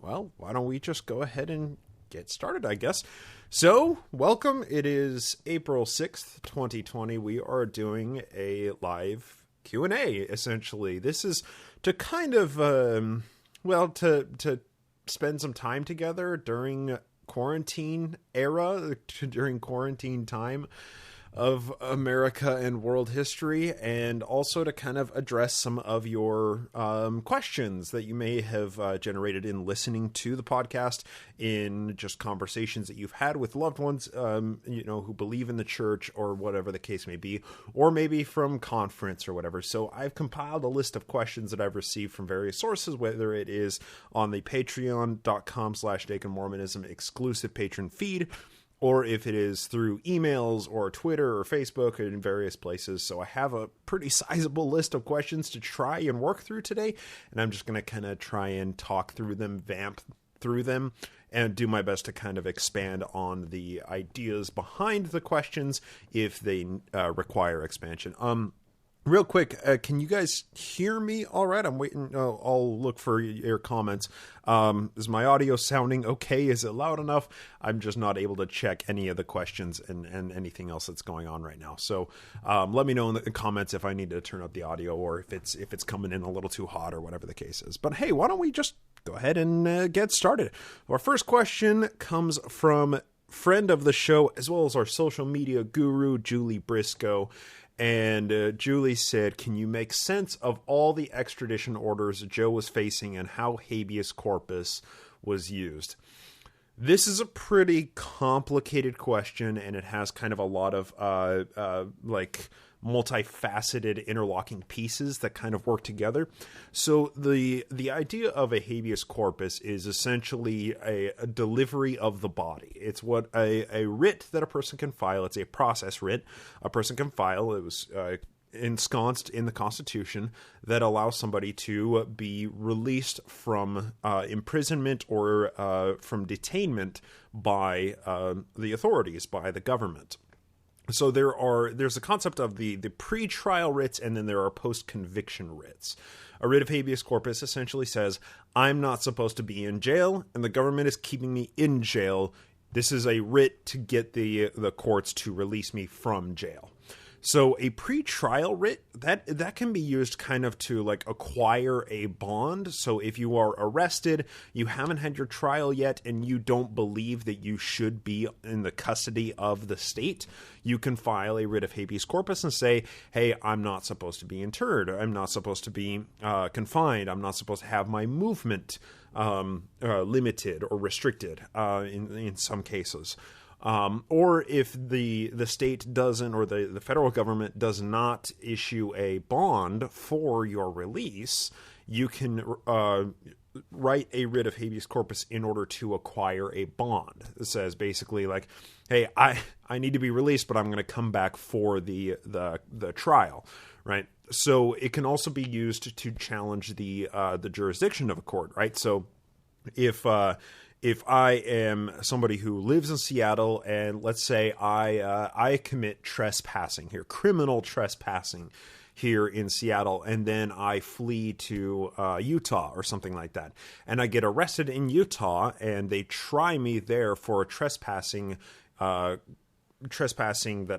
well, why don't we just go ahead and get started, I guess. So, welcome. It is April 6th, 2020. We are doing a live Q&A, essentially. This is to kind of, to spend some time together during quarantine era, during quarantine time of America and world history, and also to kind of address some of your questions that you may have generated in listening to the podcast, in just conversations that you've had with loved ones, who believe in the church or whatever the case may be, or maybe from conference or whatever. So I've compiled a list of questions that I've received from various sources, whether it is on the patreon.com/DaconMormonism exclusive patron feed, or if it is through emails or Twitter or Facebook and in various places. So I have a pretty sizable list of questions to try and work through today, and I'm just going to kind of try and talk through them, vamp through them, and do my best to kind of expand on the ideas behind the questions if they require expansion. Real quick, can you guys hear me all right? I'm waiting. I'll look for your comments. Is my audio sounding okay? Is it loud enough? I'm just not able to check any of the questions and anything else that's going on right now. So let me know in the comments if I need to turn up the audio or if it's coming in a little too hot or whatever the case is. But hey, why don't we just go ahead and get started? Our first question comes from friend of the show as well as our social media guru, Julie Briscoe. And Julie said, can you make sense of all the extradition orders Joe was facing and how habeas corpus was used? This is a pretty complicated question, and it has kind of a lot of multifaceted interlocking pieces that kind of work together. So the idea of a habeas corpus is essentially a delivery of the body. It's what a writ that a person can file. It's a process writ a person can file. It was ensconced in the Constitution that allows somebody to be released from imprisonment or from detainment by the authorities, by the government. So there's a concept of the pre-trial writs, and then there are post-conviction writs. A writ of habeas corpus essentially says, I'm not supposed to be in jail, and the government is keeping me in jail. This is a writ to get the courts to release me from jail. So a pre-trial writ, that can be used kind of to like acquire a bond. So if you are arrested, you haven't had your trial yet, and you don't believe that you should be in the custody of the state, you can file a writ of habeas corpus and say, hey, I'm not supposed to be interred. I'm not supposed to be confined. I'm not supposed to have my movement limited or restricted in some cases. Or if the state doesn't, or the federal government does not issue a bond for your release, you can write a writ of habeas corpus in order to acquire a bond. It says basically like, hey, I need to be released, but I'm going to come back for the trial, right? So it can also be used to challenge the jurisdiction of a court, right? So if I am somebody who lives in Seattle, and let's say I commit trespassing here, criminal trespassing here in Seattle, and then I flee to Utah or something like that, and I get arrested in Utah, and they try me there for trespassing that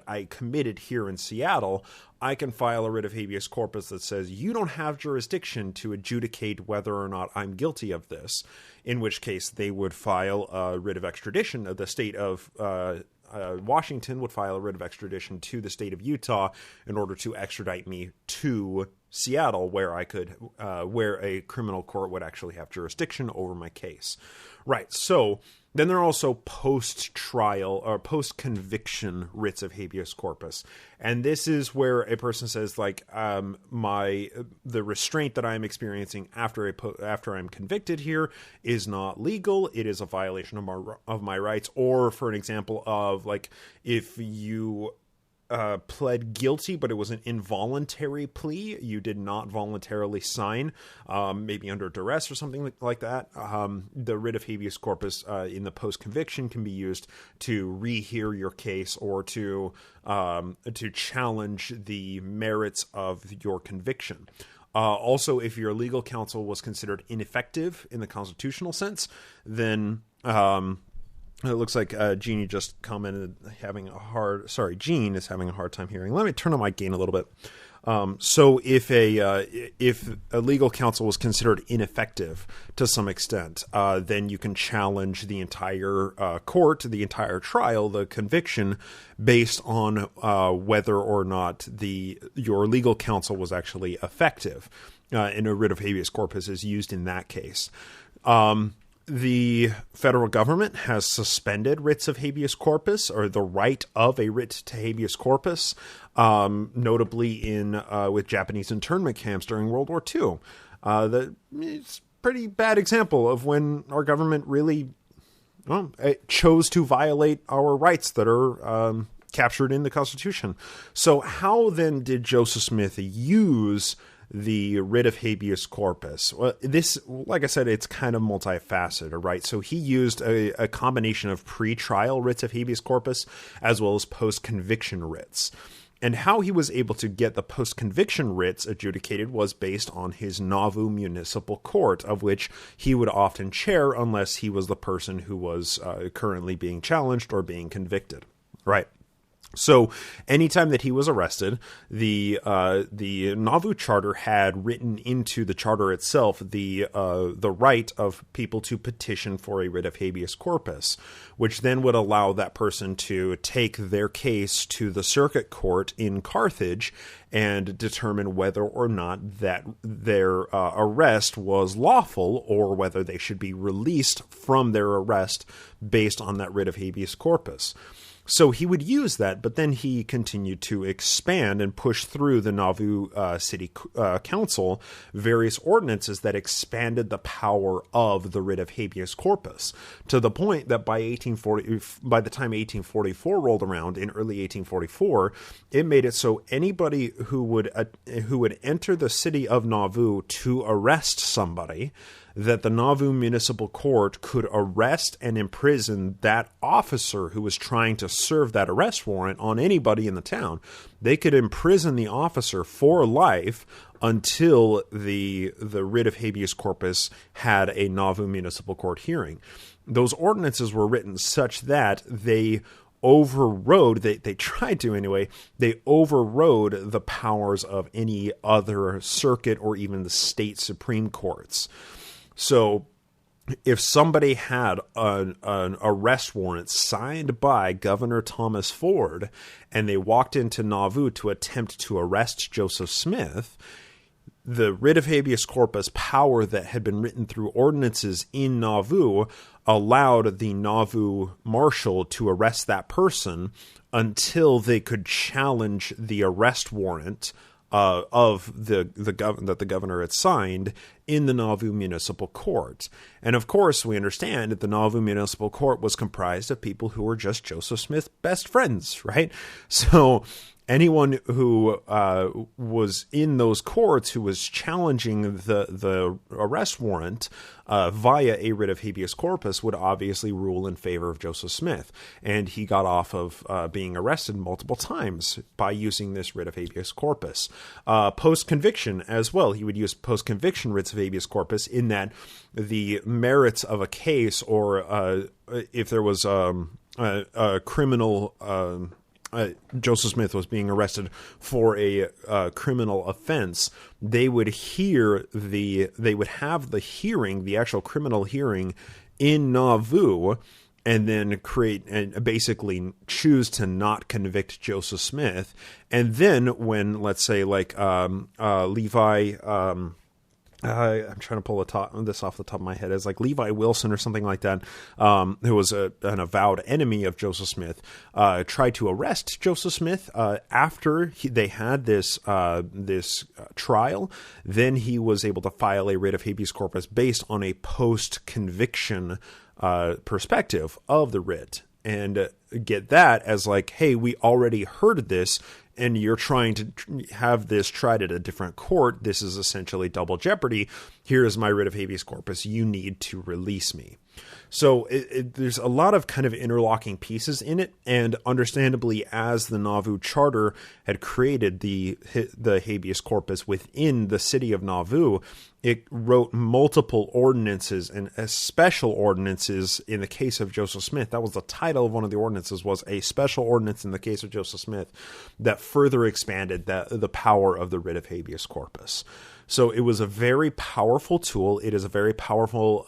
I committed here in Seattle, I can file a writ of habeas corpus that says you don't have jurisdiction to adjudicate whether or not I'm guilty of this, in which case they would file a writ of extradition. The state of Washington would file a writ of extradition to the state of Utah in order to extradite me to Seattle, where I could, where a criminal court would actually have jurisdiction over my case. Right. So then there are also post-trial or post-conviction writs of habeas corpus. And this is where a person says, like, the restraint that I'm experiencing after I'm convicted here is not legal. It is a violation of my rights. Or for an example of, like, if you pled guilty, but it was an involuntary plea. You did not voluntarily sign, maybe under duress or something like that. The writ of habeas corpus in the post-conviction can be used to rehear your case or to challenge the merits of your conviction. Also, if your legal counsel was considered ineffective in the constitutional sense, then it looks like Jeannie just commented Gene is having a hard time hearing. Let me turn on my gain a little bit. So if a legal counsel was considered ineffective to some extent, then you can challenge the entire court, the entire trial, the conviction, based on whether or not your legal counsel was actually effective. And a writ of habeas corpus is used in that case. The federal government has suspended writs of habeas corpus, or the right of a writ to habeas corpus, notably with Japanese internment camps during World War II. It's a pretty bad example of when our government really chose to violate our rights that are captured in the Constitution. So how then did Joseph Smith use the writ of habeas corpus? Well, this, like I said, it's kind of multifaceted, right? So he used a combination of pre-trial writs of habeas corpus as well as post-conviction writs. And how he was able to get the post-conviction writs adjudicated was based on his Nauvoo Municipal Court, of which he would often chair unless he was the person who was currently being challenged or being convicted, right? So anytime that he was arrested, the Nauvoo Charter had written into the charter itself the right of people to petition for a writ of habeas corpus, which then would allow that person to take their case to the circuit court in Carthage and determine whether or not that their arrest was lawful or whether they should be released from their arrest based on that writ of habeas corpus. So he would use that, but then he continued to expand and push through the Nauvoo City Council various ordinances that expanded the power of the writ of habeas corpus, to the point that by the time 1844 rolled around, in early 1844, it made it so anybody who would enter the city of Nauvoo to arrest somebody, that the Nauvoo Municipal Court could arrest and imprison that officer who was trying to serve that arrest warrant on anybody in the town. They could imprison the officer for life until the writ of habeas corpus had a Nauvoo Municipal Court hearing. Those ordinances were written such that they overrode, they tried to anyway, they overrode the powers of any other circuit or even the state Supreme Courts. So if somebody had an arrest warrant signed by Governor Thomas Ford and they walked into Nauvoo to attempt to arrest Joseph Smith, the writ of habeas corpus power that had been written through ordinances in Nauvoo allowed the Nauvoo marshal to arrest that person until they could challenge the arrest warrant of that the governor had signed in the Nauvoo Municipal Court. And of course, we understand that the Nauvoo Municipal Court was comprised of people who were just Joseph Smith's best friends, right? So anyone who was in those courts who was challenging the arrest warrant via a writ of habeas corpus would obviously rule in favor of Joseph Smith. And he got off of being arrested multiple times by using this writ of habeas corpus. Post-conviction as well. He would use post-conviction writs of habeas corpus in that the merits of a case, or if there was a criminal... Joseph Smith was being arrested for a criminal offense, they would have the hearing, the actual criminal hearing in Nauvoo, and then create and basically choose to not convict Joseph Smith. And then when, let's say, like Levi... I'm trying to pull this off the top of my head, as like Levi Wilson or something like that, who was an avowed enemy of Joseph Smith, tried to arrest Joseph Smith after they had this trial. Then he was able to file a writ of habeas corpus based on a post-conviction perspective of the writ, and get that as like, hey, we already heard this, and you're trying to have this tried at a different court. This is essentially double jeopardy. here is my writ of habeas corpus. You need to release me. So there's a lot of kind of interlocking pieces in it, and understandably, as the Nauvoo Charter had created the habeas corpus within the city of Nauvoo, it wrote multiple ordinances and special ordinances. In the case of Joseph Smith, that was the title of one of the ordinances, was a special ordinance in the case of Joseph Smith that further expanded the power of the writ of habeas corpus. So it was a very powerful tool. It is a very powerful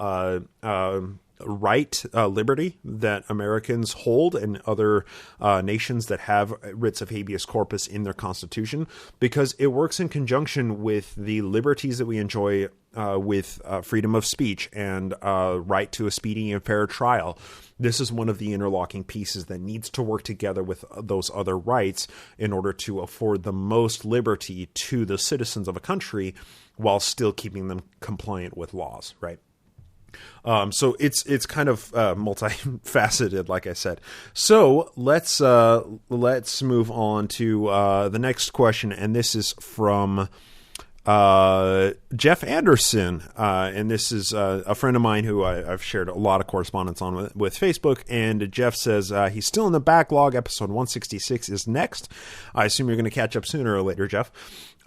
liberty that Americans hold, and other nations that have writs of habeas corpus in their constitution, because it works in conjunction with the liberties that we enjoy with freedom of speech and right to a speedy and fair trial. This is one of the interlocking pieces that needs to work together with those other rights in order to afford the most liberty to the citizens of a country while still keeping them compliant with laws, right? So it's kind of multifaceted, like I said. So let's move on to the next question, and this is from Jeff Anderson, and this is a friend of mine who I've shared a lot of correspondence on with Facebook. And Jeff says he's still in the backlog. Episode 166 is next. I assume you're going to catch up sooner or later, Jeff.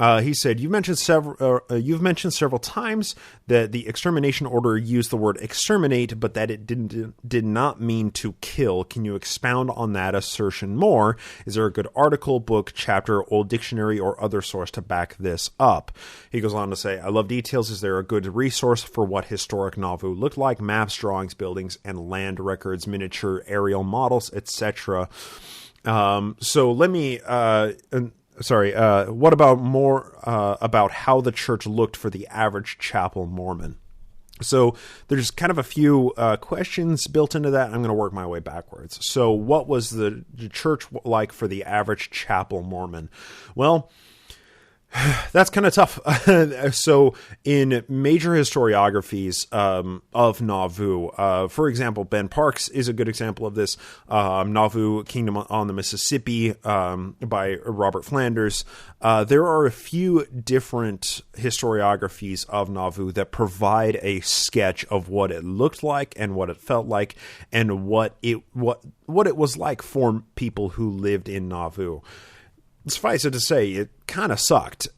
He said, you've mentioned several times that the extermination order used the word exterminate, but that it did not mean to kill. Can you expound on that assertion more? Is there a good article, book, chapter, old dictionary, or other source to back this up? He goes on to say, I love details. Is there a good resource for what historic Nauvoo looked like? Maps, drawings, buildings, and land records, miniature aerial models, etc. So let me... what about more about how the church looked for the average chapel Mormon? So there's kind of a few questions built into that. I'm going to work my way backwards. So what was the church like for the average chapel Mormon? Well, that's kind of tough. So in major historiographies of Nauvoo, for example, Ben Parks is a good example of this. Nauvoo Kingdom on the Mississippi by Robert Flanders. There are a few different historiographies of Nauvoo that provide a sketch of what it looked like and what it felt like and what it was like for people who lived in Nauvoo. Suffice it to say, it kind of sucked.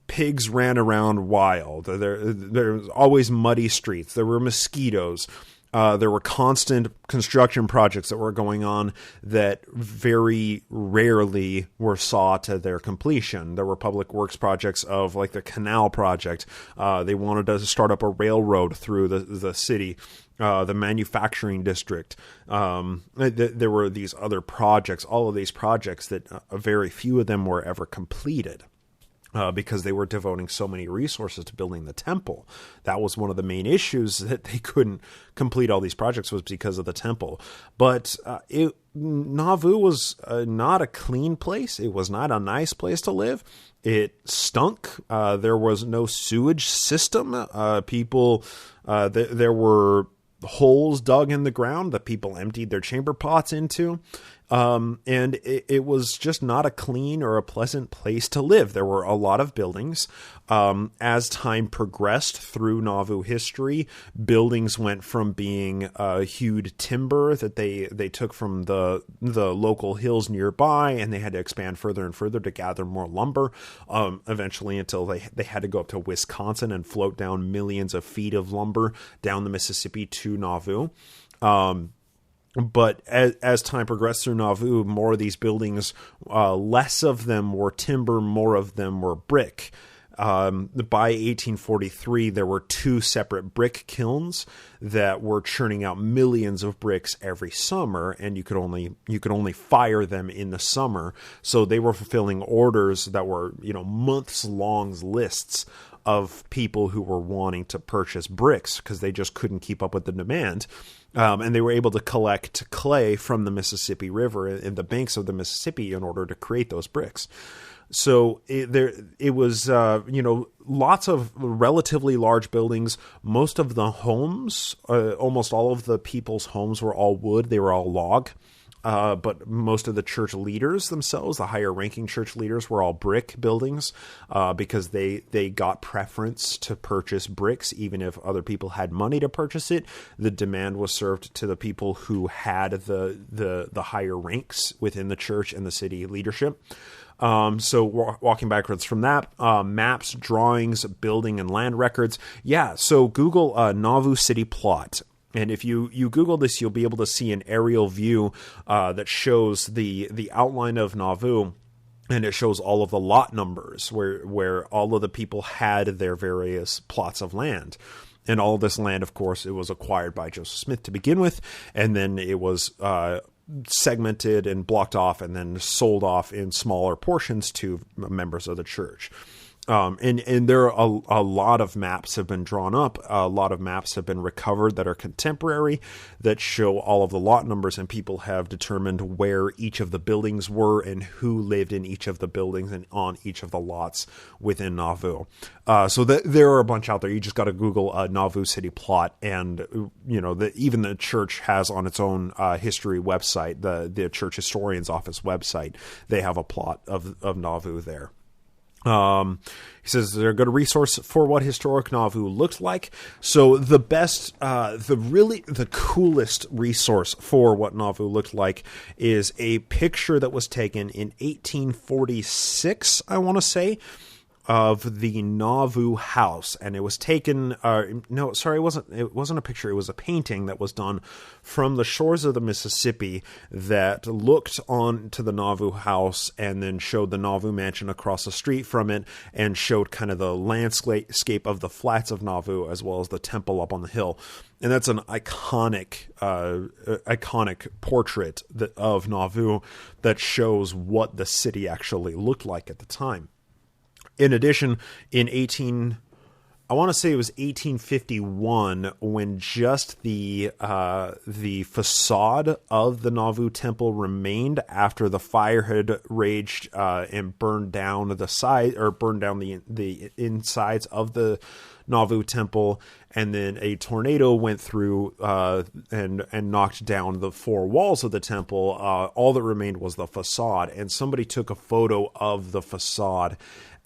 Pigs ran around wild. There was always muddy streets. There were mosquitoes. There were constant construction projects that were going on that very rarely were saw to their completion. There were public works projects of like the canal project. They wanted to start up a railroad through the city. The manufacturing district. There were these other projects, all of these projects that very few of them were ever completed because they were devoting so many resources to building the temple. That was one of the main issues, that they couldn't complete all these projects, was because of the temple. But Nauvoo was not a clean place. It was not a nice place to live. It stunk. There was no sewage system. There were holes dug in the ground that people emptied their chamber pots into. And it was just not a clean or a pleasant place to live. There were a lot of buildings. As time progressed through Nauvoo history, buildings went from being hewed timber that they took from the local hills nearby, and they had to expand further and further to gather more lumber, eventually until they had to go up to Wisconsin and float down millions of feet of lumber down the Mississippi to Nauvoo. But as time progressed through Nauvoo, more of these buildings, less of them were timber, more of them were brick. By 1843, there were 2 separate brick kilns that were churning out millions of bricks every summer, and you could only fire them in the summer. So they were fulfilling orders that were, months long lists of people who were wanting to purchase bricks because they just couldn't keep up with the demand. And they were able to collect clay from the Mississippi River and the banks of the Mississippi in order to create those bricks. So it was lots of relatively large buildings. Most of the homes, almost all of the people's homes were all wood. They were all log. but most of the church leaders themselves, the higher ranking church leaders, were all brick buildings because they got preference to purchase bricks, even if other people had money to purchase it. The demand was served to the people who had the higher ranks within the church and the city leadership. So walking backwards from that, maps, drawings, building, and land records. Yeah, so Google Nauvoo city plot. And if you Google this, you'll be able to see an aerial view that shows the outline of Nauvoo. And it shows all of the lot numbers where all of the people had their various plots of land. And all of this land, of course, it was acquired by Joseph Smith to begin with. And then it was segmented and blocked off and then sold off in smaller portions to members of the church. And there are a lot of maps have been drawn up. A lot of maps have been recovered that are contemporary that show all of the lot numbers, and people have determined where each of the buildings were and who lived in each of the buildings and on each of the lots within Nauvoo. So there are a bunch out there. You just got to Google Nauvoo city plot, and even the church has on its own history website, the church historian's office website. They have a plot of Nauvoo there. He says they're a good resource for what historic Nauvoo looks like. So the best, the coolest resource for what Nauvoo looked like is a picture that was taken in 1846, I want to say, of the Nauvoo house. And it was taken, it wasn't a picture. It was a painting that was done from the shores of the Mississippi that looked on to the Nauvoo house and then showed the Nauvoo mansion across the street from it and showed kind of the landscape of the flats of Nauvoo as well as the temple up on the hill. And that's an iconic portrait of Nauvoo that shows what the city actually looked like at the time. In addition, in 1851, when just the facade of the Nauvoo temple remained after the fire had raged and burned down the insides of the Nauvoo temple, and then a tornado went through and knocked down the four walls of the temple. All that remained was the facade, and somebody took a photo of the facade.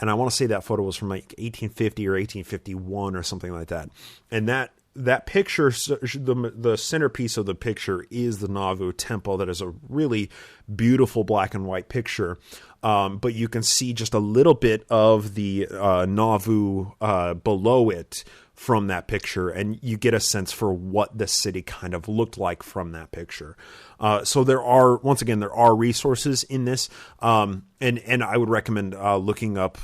And I want to say that photo was from like 1850 or 1851 or something like that. And that picture, the centerpiece of the picture is the Nauvoo temple. That is a really beautiful black and white picture. But you can see just a little bit of the Nauvoo below it from that picture, and you get a sense for what the city kind of looked like from that picture. So there are resources in this, and I would recommend looking up.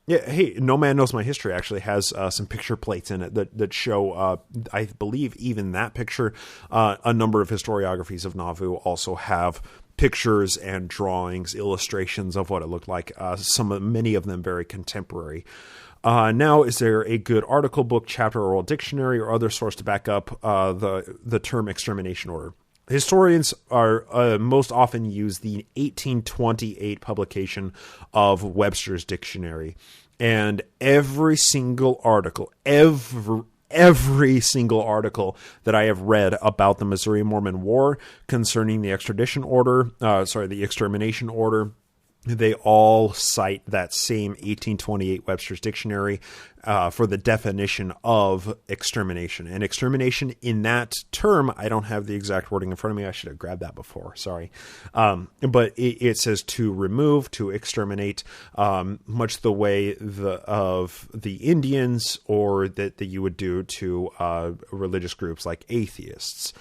Hey, No Man Knows My History actually has some picture plates in it that show, I believe, even that picture. A number of historiographies of Nauvoo also have pictures and drawings, illustrations of what it looked like. Many of them very contemporary. Now, is there a good article, book, chapter, oral dictionary, or other source to back up the term extermination order? Historians are most often use the 1828 publication of Webster's Dictionary, and every single article that I have read about the Missouri Mormon War concerning the extermination order, they all cite that same 1828 Webster's Dictionary for the definition of extermination. And extermination in that term, I don't have the exact wording in front of me. I should have grabbed that before. Sorry. But it says to remove, to exterminate, much the way of the Indians, or that you would do to religious groups like atheists.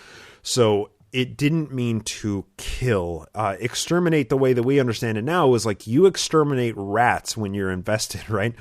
So it didn't mean to kill. Exterminate, the way that we understand it now, is like you exterminate rats when you're invested, right?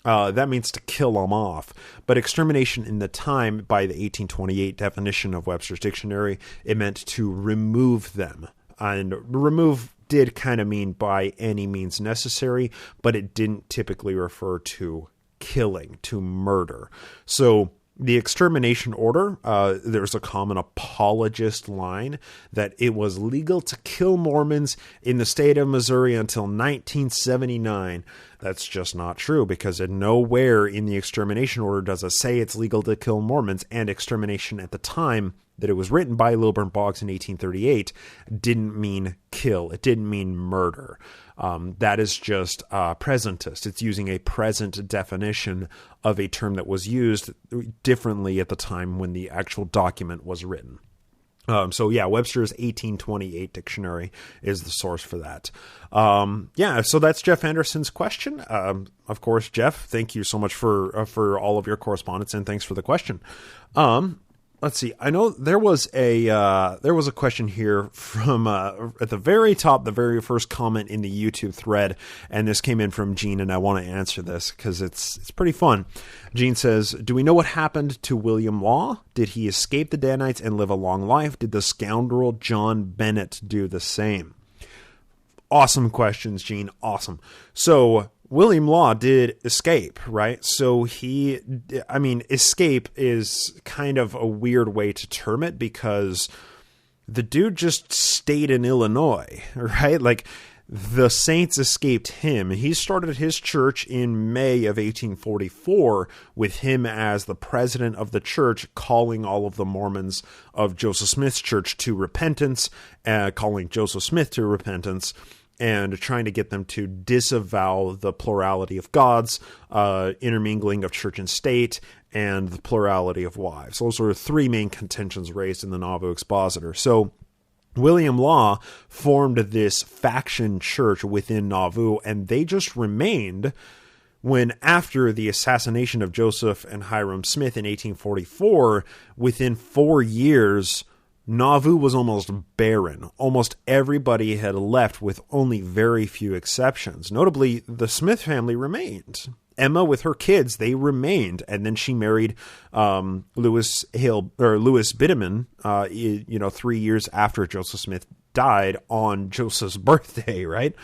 That means to kill them off. But extermination in the time, by the 1828 definition of Webster's Dictionary, it meant to remove them. And remove did kind of mean by any means necessary, but it didn't typically refer to killing, to murder. So The extermination order, there's a common apologist line that it was legal to kill Mormons in the state of Missouri until 1979. That's just not true, because nowhere in the extermination order does it say it's legal to kill Mormons, and extermination at the time that it was written by Lilburn Boggs in 1838 didn't mean kill. It didn't mean murder. That is just presentist. It's using a present definition of a term that was used differently at the time when the actual document was written. So yeah, Webster's 1828 dictionary is the source for that. So that's Jeff Anderson's question. Of course, Jeff, thank you so much for all of your correspondence, and thanks for the question. Let's see. I know there was a question here from at the very top, the very first comment in the YouTube thread, and this came in from Gene, and I want to answer this because it's pretty fun. Gene says, "Do we know what happened to William Law? Did he escape the Danites and live a long life? Did the scoundrel John Bennett do the same?" Awesome questions, Gene. Awesome. So William Law did escape, right? So escape is kind of a weird way to term it, because the dude just stayed in Illinois, right? Like, the Saints escaped him. He started his church in May of 1844 with him as the president of the church, calling all of the Mormons of Joseph Smith's church to repentance, calling Joseph Smith to repentance, and trying to get them to disavow the plurality of gods, intermingling of church and state, and the plurality of wives. Those are three main contentions raised in the Nauvoo Expositor. So William Law formed this faction church within Nauvoo, and they just remained when, after the assassination of Joseph and Hiram Smith in 1844, within 4 years, Nauvoo was almost barren. Almost everybody had left, with only very few exceptions. Notably, the Smith family remained. Emma, with her kids, they remained, and then she married Lewis Bideman, 3 years after Joseph Smith died on Joseph's birthday, right?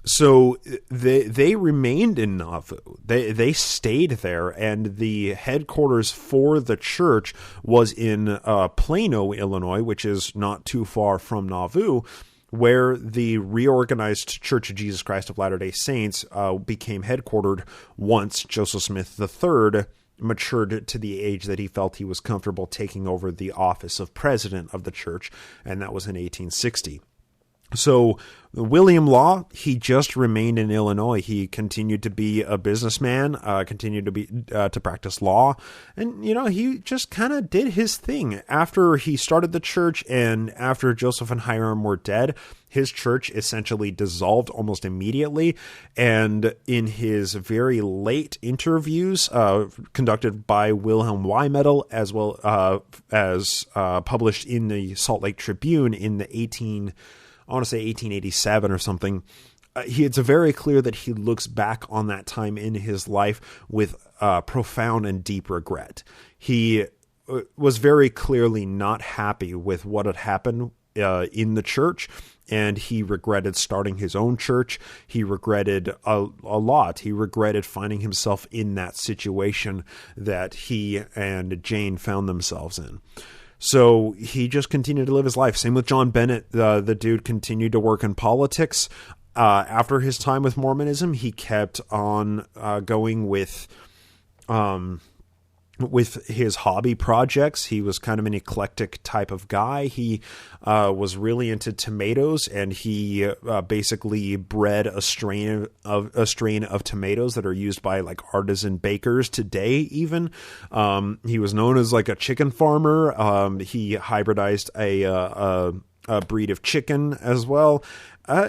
So they remained in Nauvoo. They stayed there, and the headquarters for the church was in Plano, Illinois, which is not too far from Nauvoo, where the reorganized Church of Jesus Christ of Latter-day Saints became headquartered once Joseph Smith III matured to the age that he felt he was comfortable taking over the office of president of the church, and that was in 1860. So William Law, he just remained in Illinois. He continued to be a businessman, continued to practice law, and he just kind of did his thing. After he started the church, and after Joseph and Hiram were dead, his church essentially dissolved almost immediately. And in his very late interviews, conducted by Wilhelm Wymetal, as well as published in the Salt Lake Tribune in the 1887 or something, it's very clear that he looks back on that time in his life with profound and deep regret. He was very clearly not happy with what had happened in the church, and he regretted starting his own church. He regretted a lot. He regretted finding himself in that situation that he and Jane found themselves in. So he just continued to live his life. Same with John Bennett. The dude continued to work in politics. After his time with Mormonism, he kept on going with his hobby projects. He was kind of an eclectic type of guy. He was really into tomatoes, and he basically bred a strain of tomatoes that are used by like artisan bakers today. Even he was known as like a chicken farmer. He hybridized a breed of chicken as well.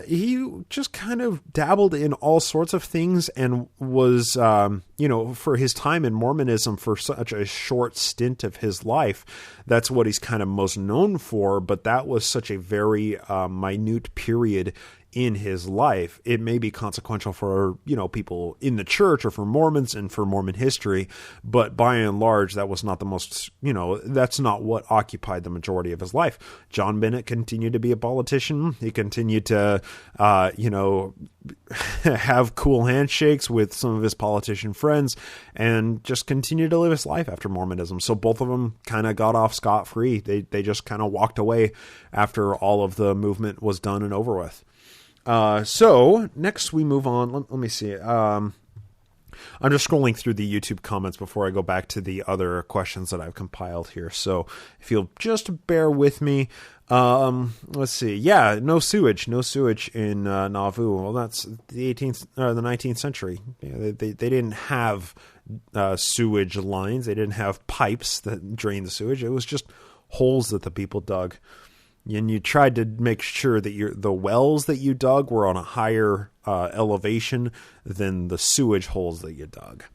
He just kind of dabbled in all sorts of things, and was, for his time in Mormonism, for such a short stint of his life, that's what he's kind of most known for. But that was such a very minute period in his life. It may be consequential for, people in the church or for Mormons and for Mormon history, but by and large, that was not the most, that's not what occupied the majority of his life. John Bennett continued to be a politician. He continued to, have cool handshakes with some of his politician friends and just continued to live his life after Mormonism. So both of them kind of got off scot-free. They just kind of walked away after all of the movement was done and over with. So next we move on. Let me see. I'm just scrolling through the YouTube comments before I go back to the other questions that I've compiled here. So if you'll just bear with me. Let's see. Yeah, no sewage in Nauvoo. Well, that's the 19th century. Yeah, they didn't have sewage lines. They didn't have pipes that drained the sewage. It was just holes that the people dug. And you tried to make sure that the wells that you dug were on a higher elevation than the sewage holes that you dug.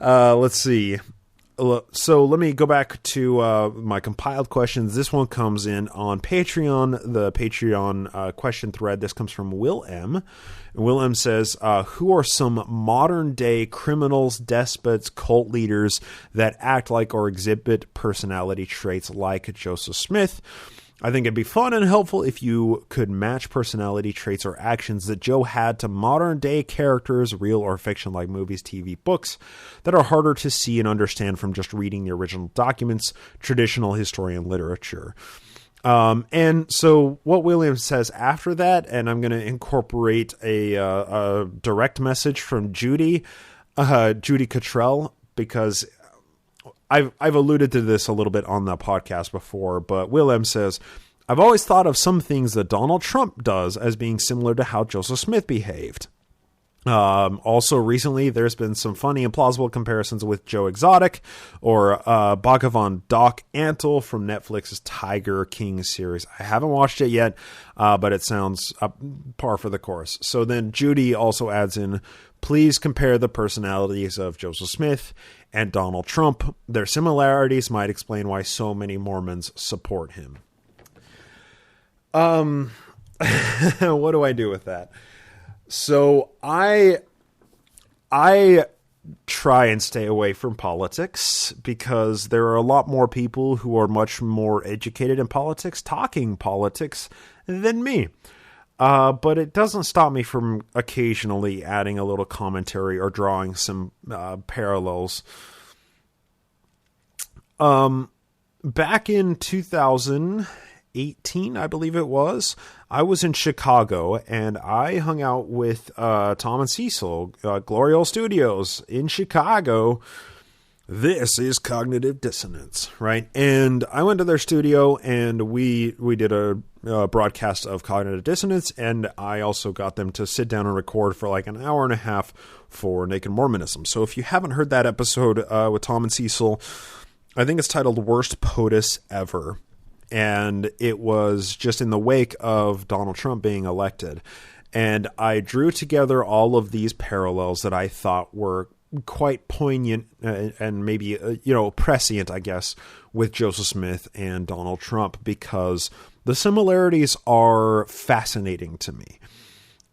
Let's see. So let me go back to my compiled questions. This one comes in on Patreon, the Patreon question thread. This comes from Will M. Will M says, who are some modern-day criminals, despots, cult leaders that act like or exhibit personality traits like Joseph Smith? I think it'd be fun and helpful if you could match personality traits or actions that Joe had to modern-day characters, real or fiction, like movies, TV, books, that are harder to see and understand from just reading the original documents, traditional historian literature. And so what Williams says after that, and I'm going to incorporate a direct message from Judy Cottrell, because I've alluded to this a little bit on the podcast before, but Will M says, I've always thought of some things that Donald Trump does as being similar to how Joseph Smith behaved. Also recently, there's been some funny and plausible comparisons with Joe Exotic or Bhagavan Doc Antle from Netflix's Tiger King series. I haven't watched it yet, but it sounds par for the course. So then Judy also adds in, please compare the personalities of Joseph Smith and Donald Trump. Their similarities might explain why so many Mormons support him. What do I do with that? So I try and stay away from politics because there are a lot more people who are much more educated in politics talking politics than me. But it doesn't stop me from occasionally adding a little commentary or drawing some parallels. Back in 2018, I believe it was, I was in Chicago and I hung out with Tom and Cecil, Gloriole Studios in Chicago. This is Cognitive Dissonance, right? And I went to their studio and we did a broadcast of Cognitive Dissonance, and I also got them to sit down and record for like an hour and a half for Naked Mormonism. So if you haven't heard that episode with Tom and Cecil, I think it's titled Worst POTUS Ever. And it was just in the wake of Donald Trump being elected. And I drew together all of these parallels that I thought were quite poignant and maybe, prescient, I guess, with Joseph Smith and Donald Trump, because the similarities are fascinating to me.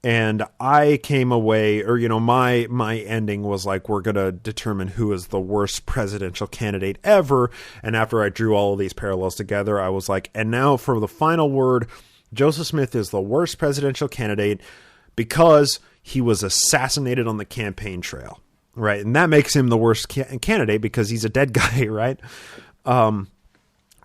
And I came away, or, my ending was like, we're going to determine who is the worst presidential candidate ever. And after I drew all of these parallels together, I was like, and now for the final word, Joseph Smith is the worst presidential candidate because he was assassinated on the campaign trail, right? And that makes him the worst candidate because he's a dead guy, right?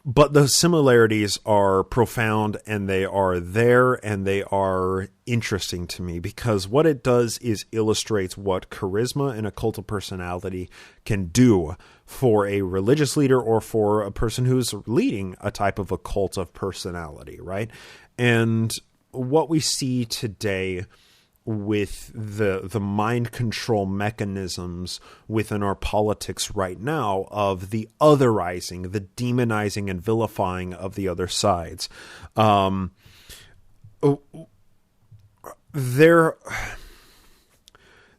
But the similarities are profound, and they are there, and they are interesting to me because what it does is illustrates what charisma and a cult of personality can do for a religious leader or for a person who's leading a type of a cult of personality, right? And what we see today with the mind control mechanisms within our politics right now of the otherizing, the demonizing and vilifying of the other sides.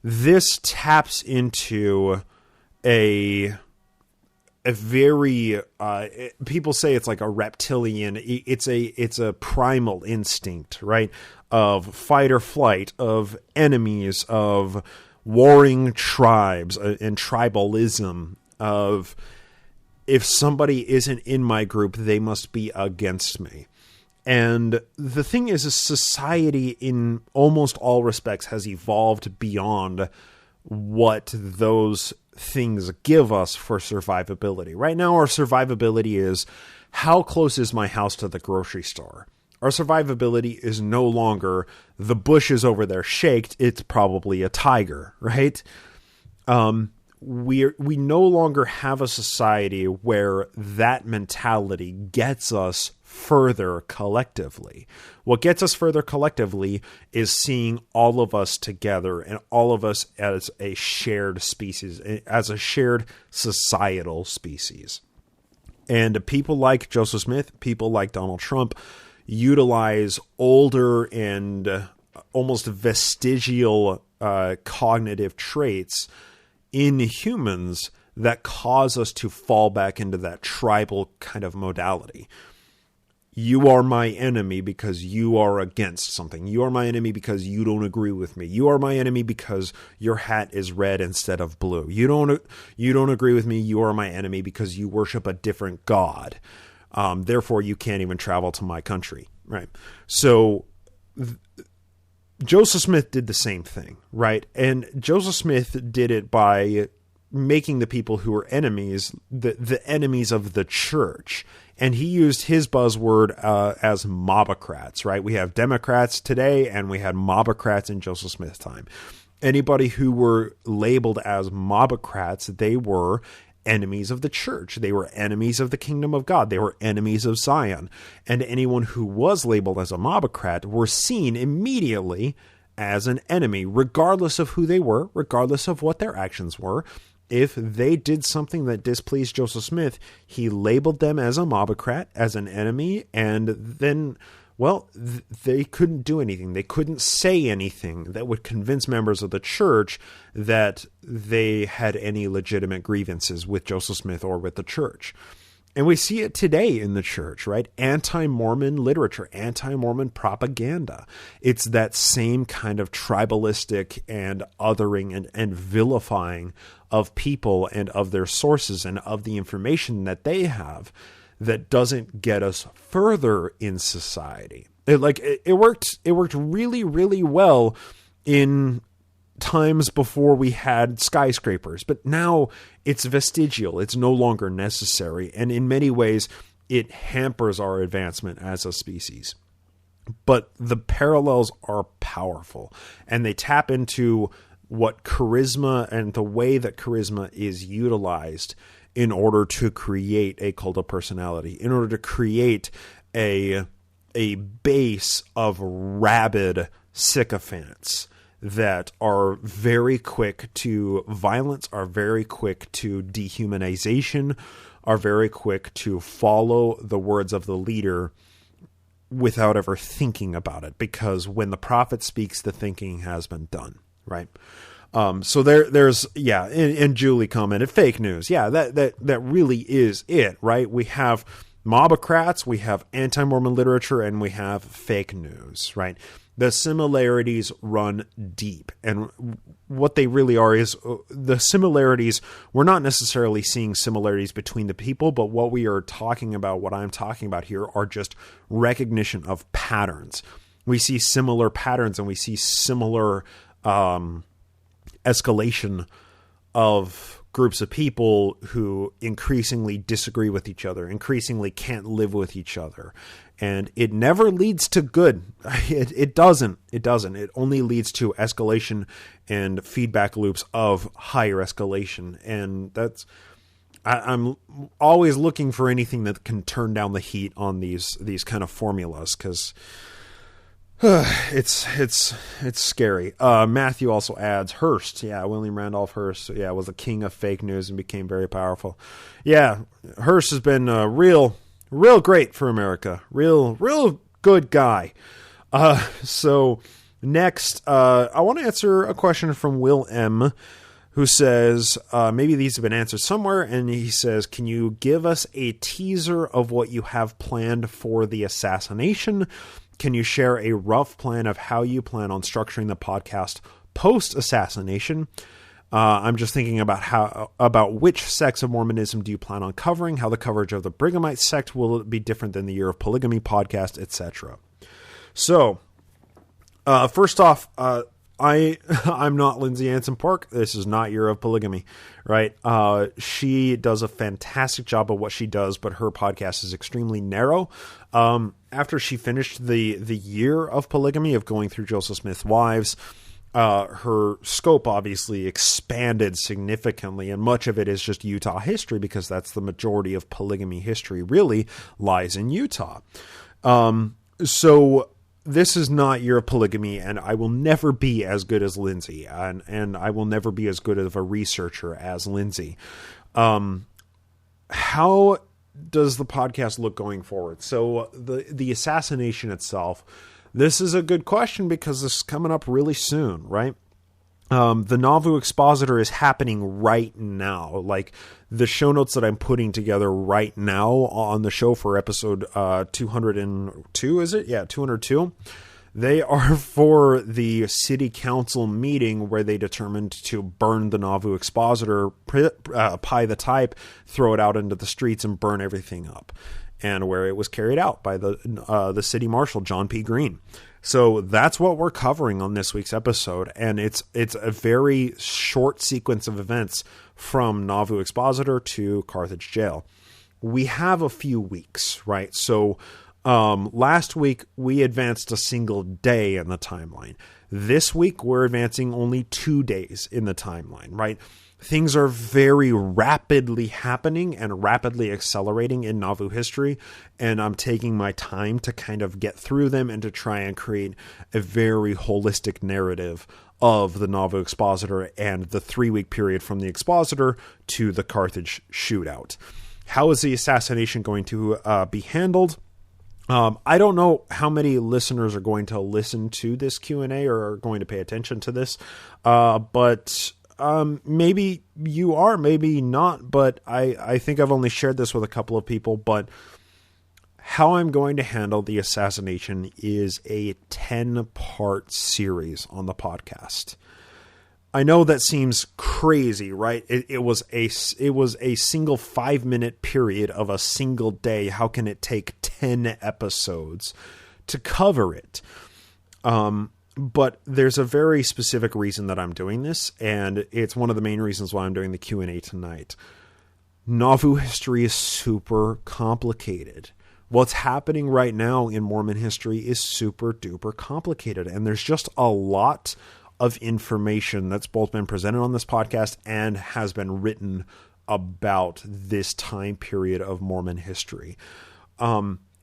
This taps into a a very people say it's like a reptilian. It's a primal instinct, right? Of fight or flight, of enemies, of warring tribes, and tribalism. Of if somebody isn't in my group, they must be against me. And the thing is, society in almost all respects has evolved beyond what those things give us for survivability. Right now, our survivability is, how close is my house to the grocery store? Our survivability is no longer the bush is over there shaked. It's probably a tiger, right? We no longer have a society where that mentality gets us further collectively. What gets us further collectively is seeing all of us together and all of us as a shared species, as a shared societal species. And people like Joseph Smith, people like Donald Trump, utilize older and almost vestigial cognitive traits in humans that cause us to fall back into that tribal kind of modality. You are my enemy because you are against something. You are my enemy because you don't agree with me. You are my enemy because your hat is red instead of blue. You don't agree with me. You are my enemy because you worship a different god. Therefore, you can't even travel to my country, right? So Joseph Smith did the same thing, right? And Joseph Smith did it by making the people who were enemies the enemies of the church. And he used his buzzword as mobocrats, right? We have Democrats today, and we had mobocrats in Joseph Smith's time. Anybody who were labeled as mobocrats, they were enemies of the church. They were enemies of the kingdom of God. They were enemies of Zion. And anyone who was labeled as a mobocrat were seen immediately as an enemy, regardless of who they were, regardless of what their actions were. If they did something that displeased Joseph Smith, he labeled them as a mobocrat, as an enemy, and then, well, they couldn't do anything. They couldn't say anything that would convince members of the church that they had any legitimate grievances with Joseph Smith or with the church. And we see it today in the church, right? Anti-Mormon literature, anti-Mormon propaganda. It's that same kind of tribalistic and othering and vilifying of people and of their sources and of the information that they have that doesn't get us further in society. It worked really, really well in times before we had skyscrapers, but now it's vestigial. It's no longer necessary. And in many ways, it hampers our advancement as a species. But the parallels are powerful, and they tap into what charisma and the way that charisma is utilized in order to create a cult of personality, in order to create a base of rabid sycophants that are very quick to violence, are very quick to dehumanization, are very quick to follow the words of the leader without ever thinking about it. Because when the prophet speaks, the thinking has been done, right? So there's, yeah, and Julie commented, fake news. Yeah, that really is it, right? We have mobocrats, we have anti-Mormon literature, and we have fake news, right? The similarities run deep. And what they really are is the similarities, we're not necessarily seeing similarities between the people, but what we are talking about, what I'm talking about here, are just recognition of patterns. We see similar patterns, and we see similar escalation of groups of people who increasingly disagree with each other, increasingly can't live with each other. And it never leads to good. It doesn't. It only leads to escalation and feedback loops of higher escalation. And I'm always looking for anything that can turn down the heat on these kind of formulas, because it's scary. Matthew also adds Hearst. Yeah, William Randolph Hearst. Yeah, was a king of fake news and became very powerful. Yeah, Hearst has been real great for America. Real good guy. So next, I want to answer a question from Will M. who says, maybe these have been answered somewhere, and he says, can you give us a teaser of what you have planned for the assassination? Can you share a rough plan of how you plan on structuring the podcast post-assassination? I'm just thinking about which sects of Mormonism do you plan on covering, how the coverage of the Brighamite sect will be different than the Year of Polygamy podcast, etc. So, first off, I'm not Lindsay Anson Park. This is not Year of Polygamy, right? She does a fantastic job of what she does, but her podcast is extremely narrow. After she finished the Year of Polygamy of going through Joseph Smith's wives, her scope obviously expanded significantly, and much of it is just Utah history, because that's the majority of polygamy history really lies in Utah. So this is not Year of Polygamy, and I will never be as good as Lindsay, and I will never be as good of a researcher as Lindsay. How does the podcast look going forward? So the assassination itself, this is a good question because this is coming up really soon, right? The Nauvoo Expositor is happening right now. Like, the show notes that I'm putting together right now on the show for episode 202, is it? Yeah, 202. They are for the city council meeting where they determined to burn the Nauvoo Expositor, pie the type, throw it out into the streets, and burn everything up. And where it was carried out by the city marshal, John P. Green. So that's what we're covering on this week's episode, and it's a very short sequence of events from Nauvoo Expositor to Carthage Jail. We have a few weeks, right? So last week we advanced a single day in the timeline. This week we're advancing only 2 days in the timeline, right? Things are very rapidly happening and rapidly accelerating in Nauvoo history, and I'm taking my time to kind of get through them and to try and create a very holistic narrative of the Nauvoo Expositor and the 3-week period from the Expositor to the Carthage shootout. How is the assassination going to be handled? I don't know how many listeners are going to listen to this Q&A or are going to pay attention to this, but maybe you are, maybe not, but I think I've only shared this with a couple of people. But how I'm going to handle the assassination is a 10-part series on the podcast. I know that seems crazy, right? It was a single 5-minute period of a single day. How can it take 10 episodes to cover it? But there's a very specific reason that I'm doing this, and it's one of the main reasons why I'm doing the Q&A tonight. Nauvoo history is super complicated. What's happening right now in Mormon history is super duper complicated, and there's just a lot of information that's both been presented on this podcast and has been written about this time period of Mormon history.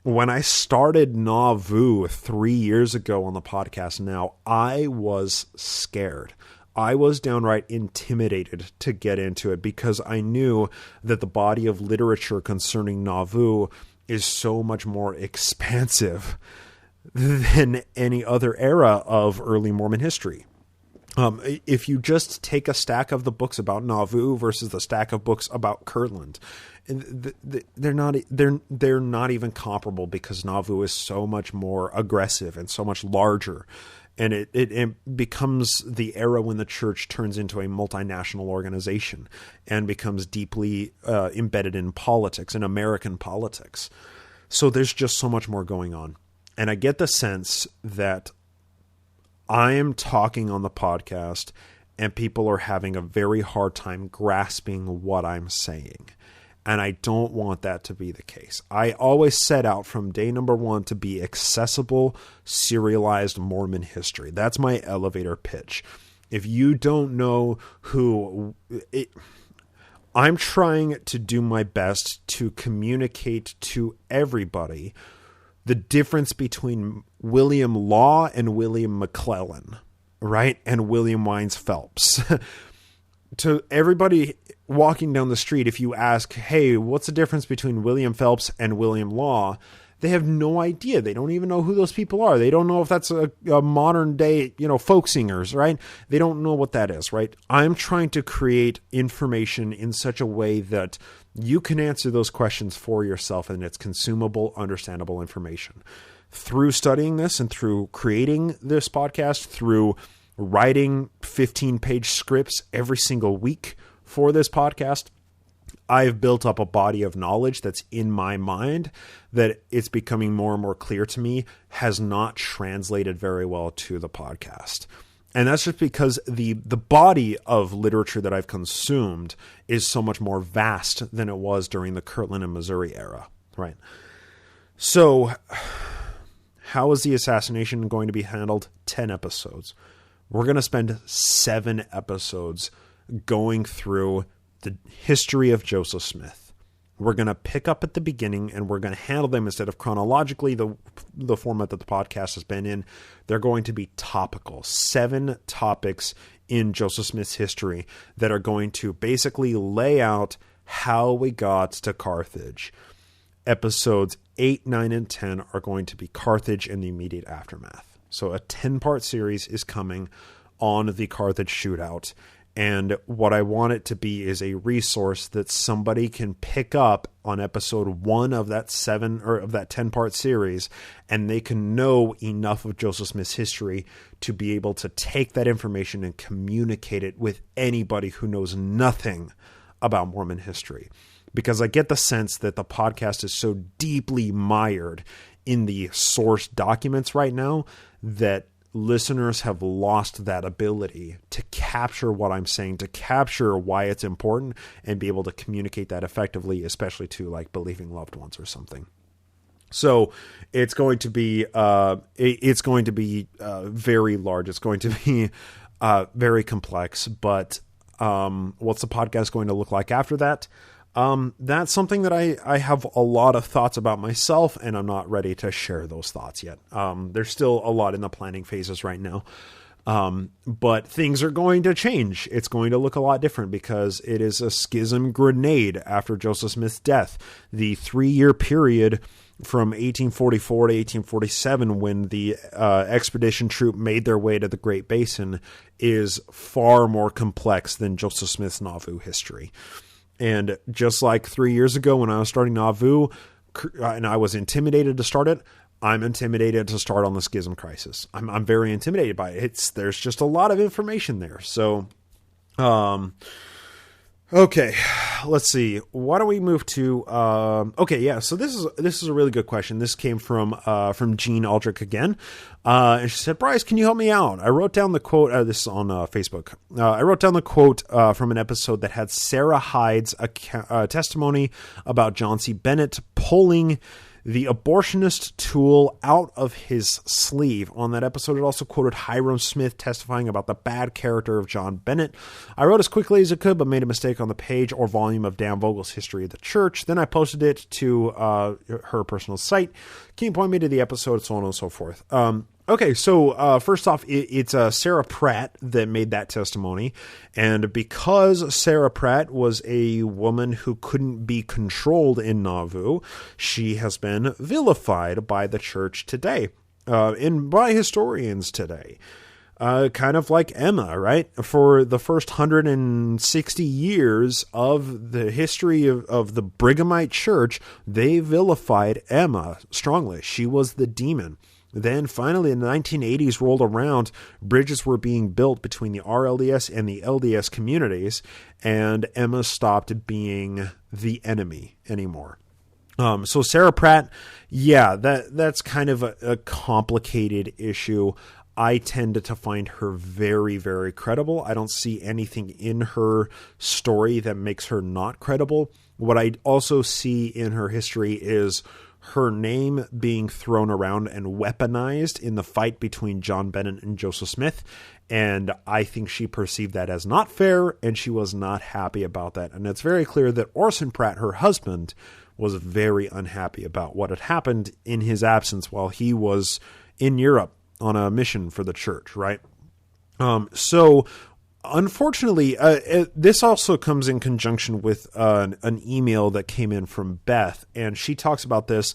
When I started Nauvoo 3 years ago on the podcast now, I was scared. I was downright intimidated to get into it because I knew that the body of literature concerning Nauvoo is so much more expansive than any other era of early Mormon history. If you just take a stack of the books about Nauvoo versus the stack of books about Kirtland, they're not even comparable because Nauvoo is so much more aggressive and so much larger, and it becomes the era when the church turns into a multinational organization and becomes deeply embedded in politics, in American politics. So there's just so much more going on, and I get the sense that I am talking on the podcast and people are having a very hard time grasping what I'm saying. And I don't want that to be the case. I always set out from day number one to be accessible, serialized Mormon history. That's my elevator pitch. If you don't know I'm trying to do my best to communicate to everybody the difference between William Law and William McClellan, right? And William Wines Phelps. To everybody walking down the street, if you ask, hey, what's the difference between William Phelps and William Law? They have no idea. They don't even know who those people are. They don't know if that's a modern day, folk singers, right? They don't know what that is, right? I'm trying to create information in such a way that you can answer those questions for yourself, and it's consumable, understandable information. Through studying this and through creating this podcast, through writing 15-page scripts every single week for this podcast, I've built up a body of knowledge that's in my mind that it's becoming more and more clear to me has not translated very well to the podcast. And that's just because the body of literature that I've consumed is so much more vast than it was during the Kirtland and Missouri era, right? So how is the assassination going to be handled? 10 episodes. We're going to spend 7 episodes going through the history of Joseph Smith. We're going to pick up at the beginning, and we're going to handle them instead of chronologically, the format that the podcast has been in. They're going to be topical. 7 topics in Joseph Smith's history that are going to basically lay out how we got to Carthage. Episodes 8, 9, and 10 are going to be Carthage and the immediate aftermath. So a 10-part series is coming on the Carthage shootout. And what I want it to be is a resource that somebody can pick up on episode 1 of that 10-part series, and they can know enough of Joseph Smith's history to be able to take that information and communicate it with anybody who knows nothing about Mormon history. Because I get the sense that the podcast is so deeply mired in the source documents right now that listeners have lost that ability to capture what I'm saying, to capture why it's important, and be able to communicate that effectively, especially to like believing loved ones or something. So it's going to be very large. It's going to be very complex. But what's the podcast going to look like after that? That's something that I have a lot of thoughts about myself, and I'm not ready to share those thoughts yet. There's still a lot in the planning phases right now. But things are going to change. It's going to look a lot different because it is a schism grenade after Joseph Smith's death. The 3-year period from 1844 to 1847, when the expedition troop made their way to the Great Basin, is far more complex than Joseph Smith's Nauvoo history. And just like 3 years ago when I was starting Nauvoo, and I was intimidated to start it, I'm intimidated to start on the Schism Crisis. I'm very intimidated by it. There's just a lot of information there. So, okay, let's see. Why don't we move to? Okay, yeah. So this is a really good question. This came from Jean Aldrich again, and she said, "Bryce, can you help me out? I wrote down the quote. This is on Facebook. I wrote down the quote from an episode that had Sarah Hyde's testimony about John C. Bennett pulling the abortionist tool out of his sleeve. On that episode, it also quoted Hiram Smith testifying about the bad character of John Bennett. I wrote as quickly as I could, but made a mistake on the page or volume of Dan Vogel's History of the Church. Then I posted it to her personal site. Can you point me to the episode, so on and so forth?" Okay, so first off, it's Sarah Pratt that made that testimony. And because Sarah Pratt was a woman who couldn't be controlled in Nauvoo, she has been vilified by the church today, and by historians today. Kind of like Emma, right? For the first 160 years of the history of the Brighamite church, they vilified Emma strongly. She was the demon. Then finally in the 1980s rolled around, bridges were being built between the RLDS and the LDS communities, and Emma stopped being the enemy anymore. So Sarah Pratt, yeah, that's kind of a complicated issue. I tend to find her very, very credible. I don't see anything in her story that makes her not credible. What I also see in her history is her name being thrown around and weaponized in the fight between John Bennett and Joseph Smith. And I think she perceived that as not fair, and she was not happy about that. And it's very clear that Orson Pratt, her husband, was very unhappy about what had happened in his absence while he was in Europe on a mission for the church, right? So unfortunately, this also comes in conjunction with an email that came in from Beth, and she talks about this,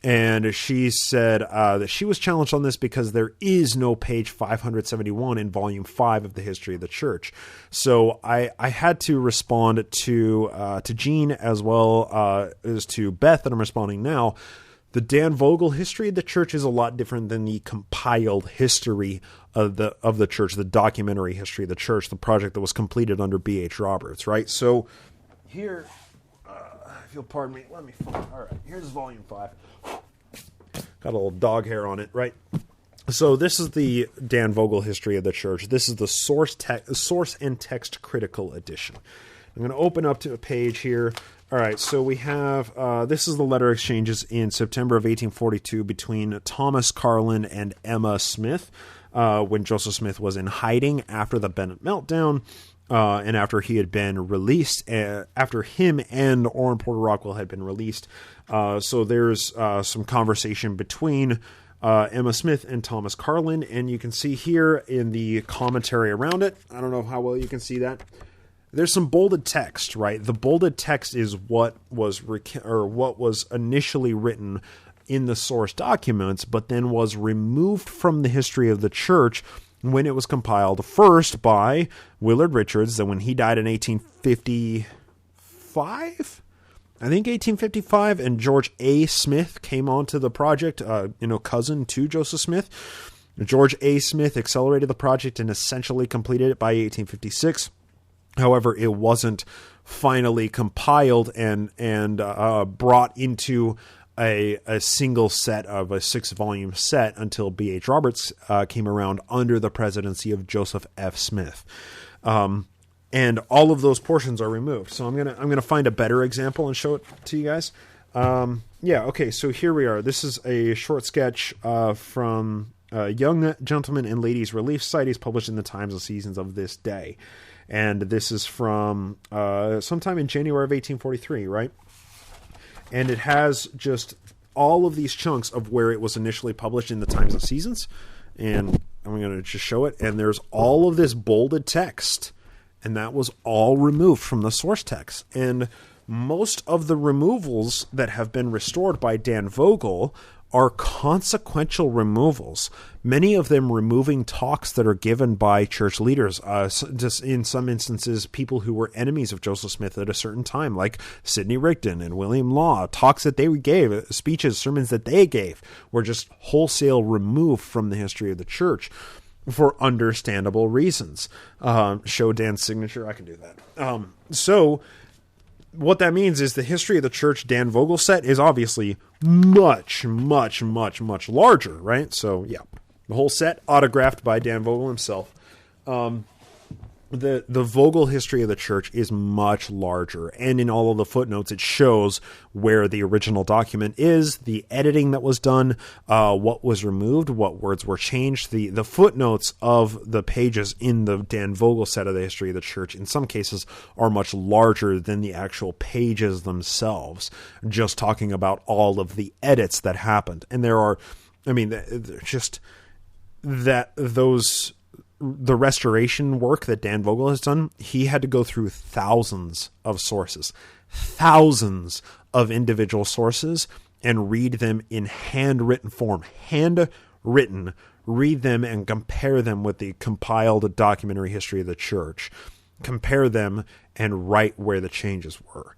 And she said that she was challenged on this because there is no page 571 in volume 5 of the History of the Church. So I had to respond to Gene as well as to Beth that I'm responding now. The Dan Vogel History of the Church is a lot different than the compiled history of the church, the documentary history of the church, the project that was completed under B.H. Roberts, right? So here, if you'll pardon me, let me find. All right, here's volume 5. Got a little dog hair on it, right? So this is the Dan Vogel History of the Church. This is the source and text critical edition. I'm going to open up to a page here. All right, so we have, this is the letter exchanges in September of 1842 between Thomas Carlin and Emma Smith, when Joseph Smith was in hiding after the Bennett meltdown, and after he had been released, after him and Orrin Porter Rockwell had been released. So there's some conversation between Emma Smith and Thomas Carlin, and you can see here in the commentary around it, I don't know how well you can see that, there's some bolded text, right? The bolded text is what was initially written in the source documents, but then was removed from the history of the church when it was compiled first by Willard Richards, and when he died in 1855, I think 1855, and George A. Smith came onto the project, cousin to Joseph Smith. George A. Smith accelerated the project and essentially completed it by 1856. However, it wasn't finally compiled and brought into a single set of a 6-volume set until B.H. Roberts came around under the presidency of Joseph F. Smith. And all of those portions are removed. So I'm gonna find a better example and show it to you guys. Okay, so here we are. This is a short sketch from Young Gentlemen and Ladies Relief Societies published in the Times and Seasons of this day. And this is from sometime in January of 1843, right? And it has just all of these chunks of where it was initially published in the Times and Seasons. And I'm going to just show it. And there's all of this bolded text. And that was all removed from the source text. And most of the removals that have been restored by Dan Vogel are consequential removals, many of them removing talks that are given by church leaders, just in some instances, people who were enemies of Joseph Smith at a certain time, like Sidney Rigdon and William Law. Talks that they gave, speeches, sermons that they gave, were just wholesale removed from the history of the church for understandable reasons. Show Dan's signature. I can do that. So what that means is the history of the church Dan Vogel set is obviously much, much, much, much larger, right? So, yeah, the whole set autographed by Dan Vogel himself. The Vogel history of the church is much larger, and in all of the footnotes, it shows where the original document is, the editing that was done, what was removed, what words were changed. The footnotes of the pages in the Dan Vogel set of the history of the church, in some cases, are much larger than the actual pages themselves, just talking about all of the edits that happened. And there are, just that the restoration work that Dan Vogel has done, he had to go through thousands of sources, thousands of individual sources, and read them in handwritten form. Handwritten, read them and compare them with the compiled documentary history of the church. Compare them and write where the changes were.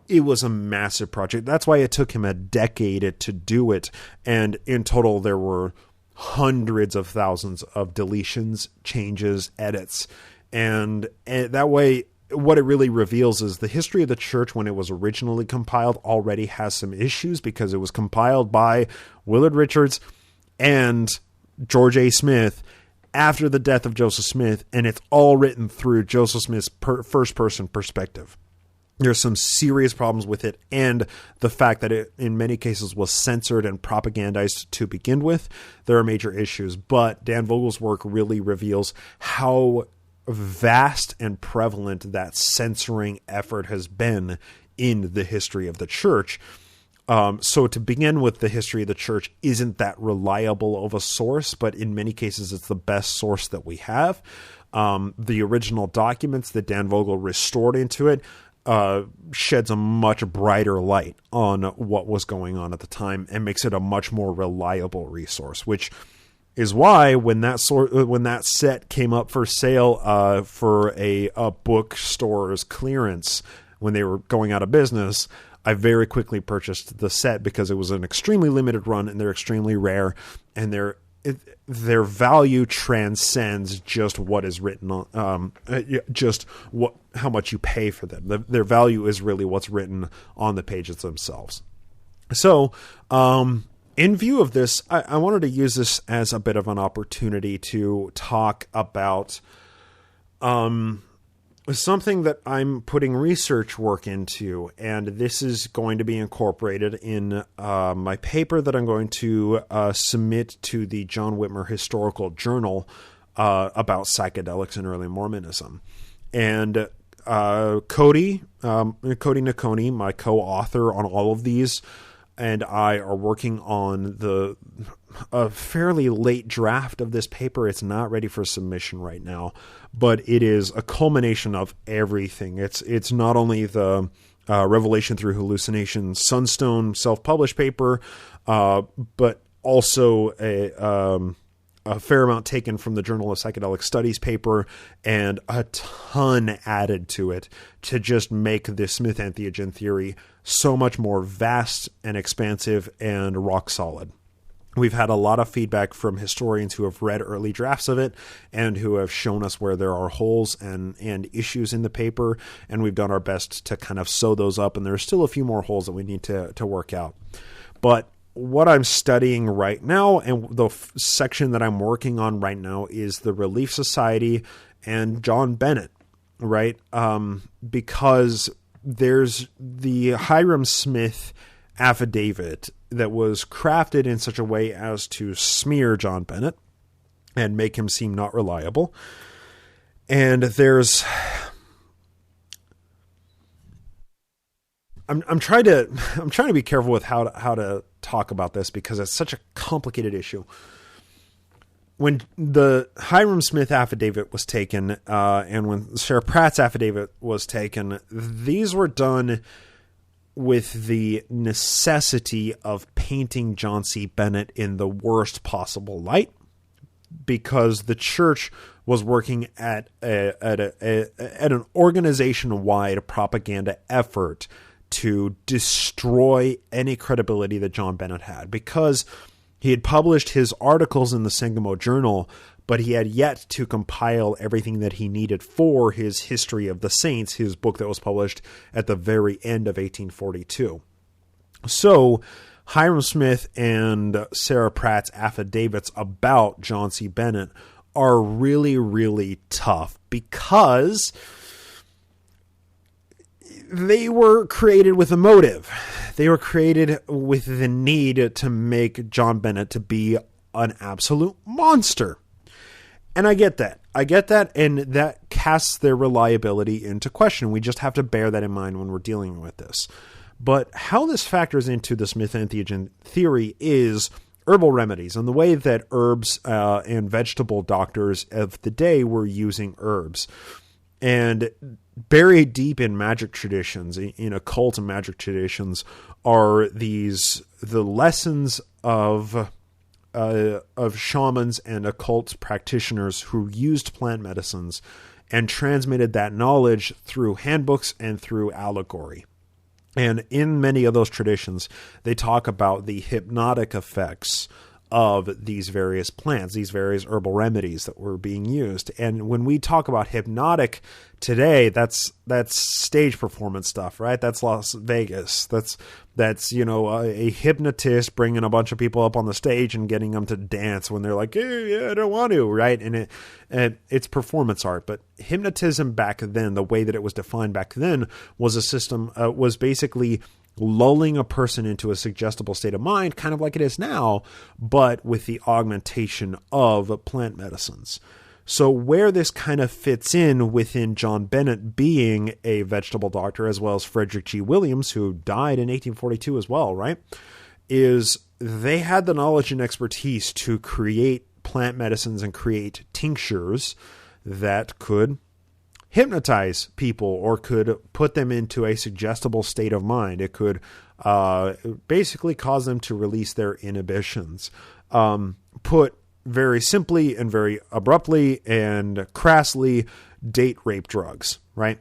It was a massive project. That's why it took him a decade to do it. And in total, there were hundreds of thousands of deletions, changes, edits. And that way, what it really reveals is the history of the church when it was originally compiled already has some issues because it was compiled by Willard Richards and George A. Smith after the death of Joseph Smith, and it's all written through Joseph Smith's first-person perspective. There's some serious problems with it, and the fact that it, in many cases, was censored and propagandized to begin with. There are major issues, but Dan Vogel's work really reveals how vast and prevalent that censoring effort has been in the history of the church. So to begin with, the history of the church isn't that reliable of a source, but in many cases, it's the best source that we have. The original documents that Dan Vogel restored into it, sheds a much brighter light on what was going on at the time and makes it a much more reliable resource, which is why when that set came up for sale for a bookstore's clearance when they were going out of business, I very quickly purchased the set because it was an extremely limited run and they're extremely rare, and their value transcends just what is written on, how much you pay for them. Their value is really what's written on the pages themselves. So, in view of this, I wanted to use this as a bit of an opportunity to talk about something that I'm putting research work into, and this is going to be incorporated in my paper that I'm going to submit to the John Whitmer Historical Journal about psychedelics and early Mormonism. And Cody Nakoni, my co-author on all of these, and I are working on a fairly late draft of this paper. It's not ready for submission right now, but it is a culmination of everything. It's not only the Revelation Through Hallucination Sunstone self-published paper, but also a fair amount taken from the Journal of Psychedelic Studies paper, and a ton added to it to just make this Smith entheogen theory so much more vast and expansive and rock solid. We've had a lot of feedback from historians who have read early drafts of it and who have shown us where there are holes and issues in the paper, and we've done our best to kind of sew those up, and there's still a few more holes that we need to work out. But what I'm studying right now, and the section that I'm working on right now, is the Relief Society and John Bennett, right? Because there's the Hyrum Smith affidavit that was crafted in such a way as to smear John Bennett and make him seem not reliable. And there's... I'm trying to be careful with how to talk about this because it's such a complicated issue. When the Hyrum Smith affidavit was taken, and when Sarah Pratt's affidavit was taken, these were done with the necessity of painting John C. Bennett in the worst possible light, because the church was working at an organization-wide propaganda effort to destroy any credibility that John Bennett had, because he had published his articles in the Sangamo Journal, but he had yet to compile everything that he needed for his History of the Saints, his book that was published at the very end of 1842. So Hyrum Smith and Sarah Pratt's affidavits about John C. Bennett are really, really tough because they were created with a motive. They were created with the need to make John Bennett to be an absolute monster. And I get that. And that casts their reliability into question. We just have to bear that in mind when we're dealing with this. But how this factors into the Smith entheogen theory is herbal remedies and the way that herbs and vegetable doctors of the day were using herbs. And buried deep in magic traditions, in occult and magic traditions, are the lessons of shamans and occult practitioners who used plant medicines and transmitted that knowledge through handbooks and through allegory. And in many of those traditions, they talk about the hypnotic effects of these various plants, these various herbal remedies that were being used. And when we talk about hypnotic today, that's stage performance stuff, right? That's Las Vegas. That's a hypnotist bringing a bunch of people up on the stage and getting them to dance when they're like, hey, yeah, I don't want to, right? And it's performance art. But hypnotism back then, the way that it was defined back then, was a system, was basically lulling a person into a suggestible state of mind, kind of like it is now, but with the augmentation of plant medicines. So where this kind of fits in within John Bennett being a vegetable doctor, as well as Frederick G. Williams, who died in 1842 as well, right, is they had the knowledge and expertise to create plant medicines and create tinctures that could hypnotize people or could put them into a suggestible state of mind. It could basically cause them to release their inhibitions. Put very simply and very abruptly and crassly, date rape drugs, right?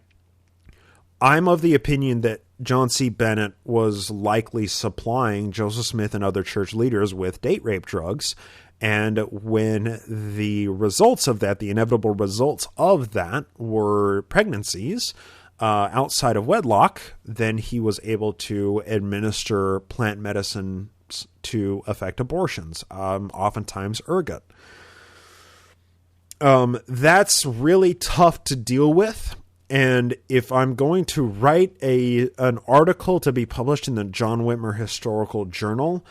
I'm of the opinion that John C. Bennett was likely supplying Joseph Smith and other church leaders with date rape drugs. And when the results of that, the inevitable results of that were pregnancies outside of wedlock, then he was able to administer plant medicine to affect abortions, oftentimes ergot. That's really tough to deal with. And if I'm going to write an article to be published in the John Whitmer Historical Journal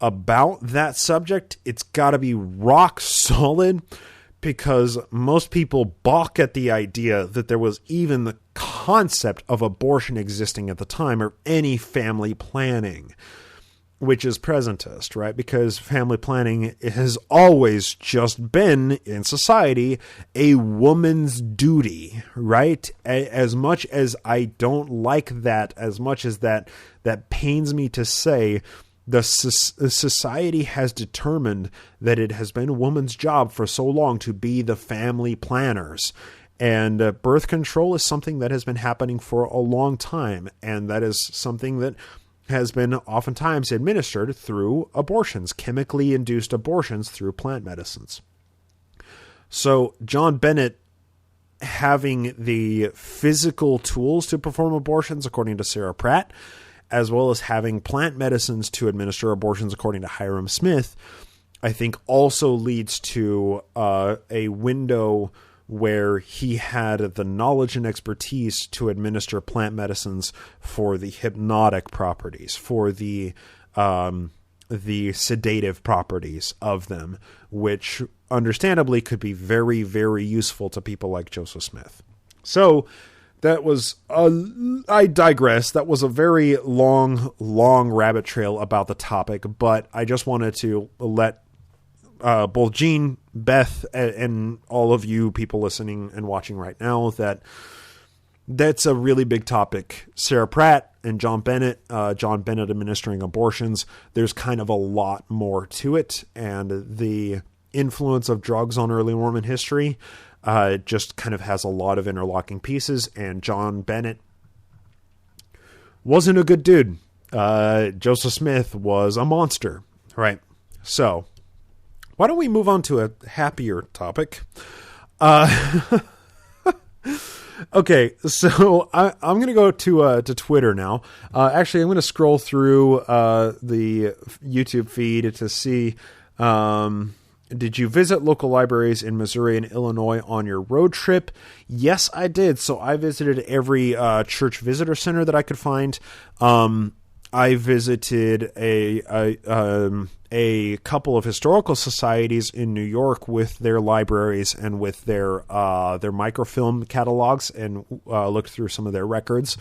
about that subject, it's got to be rock solid, because most people balk at the idea that there was even the concept of abortion existing at the time, or any family planning, which is presentist, right? Because family planning has always just been, in society, a woman's duty, right? As much as I don't like that, as much as that pains me to say, the society has determined that it has been a woman's job for so long to be the family planners. And birth control is something that has been happening for a long time. And that is something that has been oftentimes administered through abortions, chemically induced abortions through plant medicines. So John Bennett having the physical tools to perform abortions, according to Sarah Pratt, as well as having plant medicines to administer abortions, according to Hiram Smith, I think also leads to a window where he had the knowledge and expertise to administer plant medicines for the hypnotic properties, for the sedative properties of them, which understandably could be very, very useful to people like Joseph Smith. So that was, I digress. That was a very long rabbit trail about the topic, but I just wanted to let both Gene, Beth, and all of you people listening and watching right now that's a really big topic. Sarah Pratt and John Bennett administering abortions. There's kind of a lot more to it, and the influence of drugs on early Mormon history just kind of has a lot of interlocking pieces, and John Bennett wasn't a good dude. Joseph Smith was a monster, right? So why don't we move on to a happier topic? Okay, so I'm going to go to Twitter now. Actually, I'm going to scroll through the YouTube feed to see, did you visit local libraries in Missouri and Illinois on your road trip? Yes, I did. So I visited every church visitor center that I could find. I visited a couple of historical societies in New York with their libraries and with their microfilm catalogs, and looked through some of their records.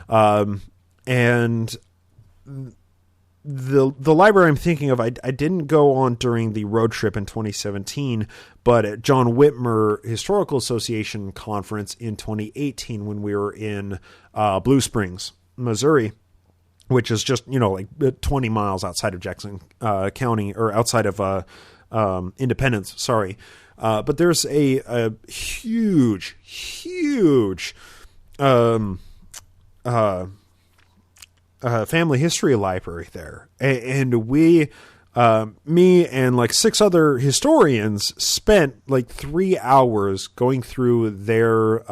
And the library I'm thinking of, I didn't go on during the road trip in 2017, but at John Whitmer Historical Association conference in 2018 when we were in Blue Springs, Missouri, which is just, like 20 miles outside of Jackson County, or outside of Independence, sorry. But there's a huge family history library there. And we, me and like 6 other historians spent like 3 hours going through their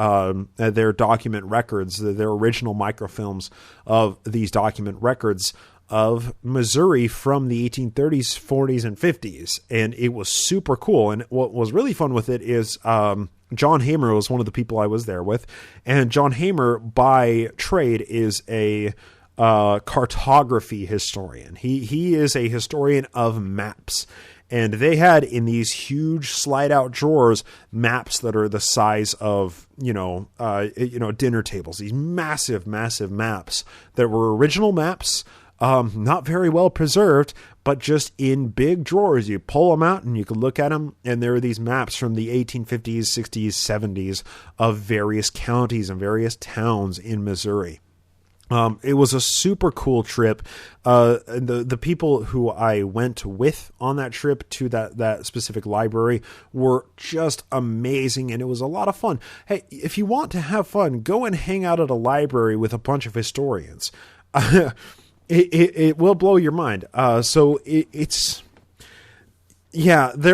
document records, their original microfilms of these document records of Missouri from the 1830s, 40s, and 50s. And it was super cool. And what was really fun with it is, John Hamer was one of the people I was there with. And John Hamer, by trade, is a cartography historian. He is a historian of maps, and they had in these huge slide out drawers maps that are the size of dinner tables. These massive maps that were original maps not very well preserved, but just in big drawers. You pull them out and you can look at them, and there are these maps from the 1850s, 60s, 70s of various counties and various towns in Missouri. It was a super cool trip. The people who I went with on that trip to that specific library were just amazing, and it was a lot of fun. Hey, if you want to have fun, go and hang out at a library with a bunch of historians. It will blow your mind. There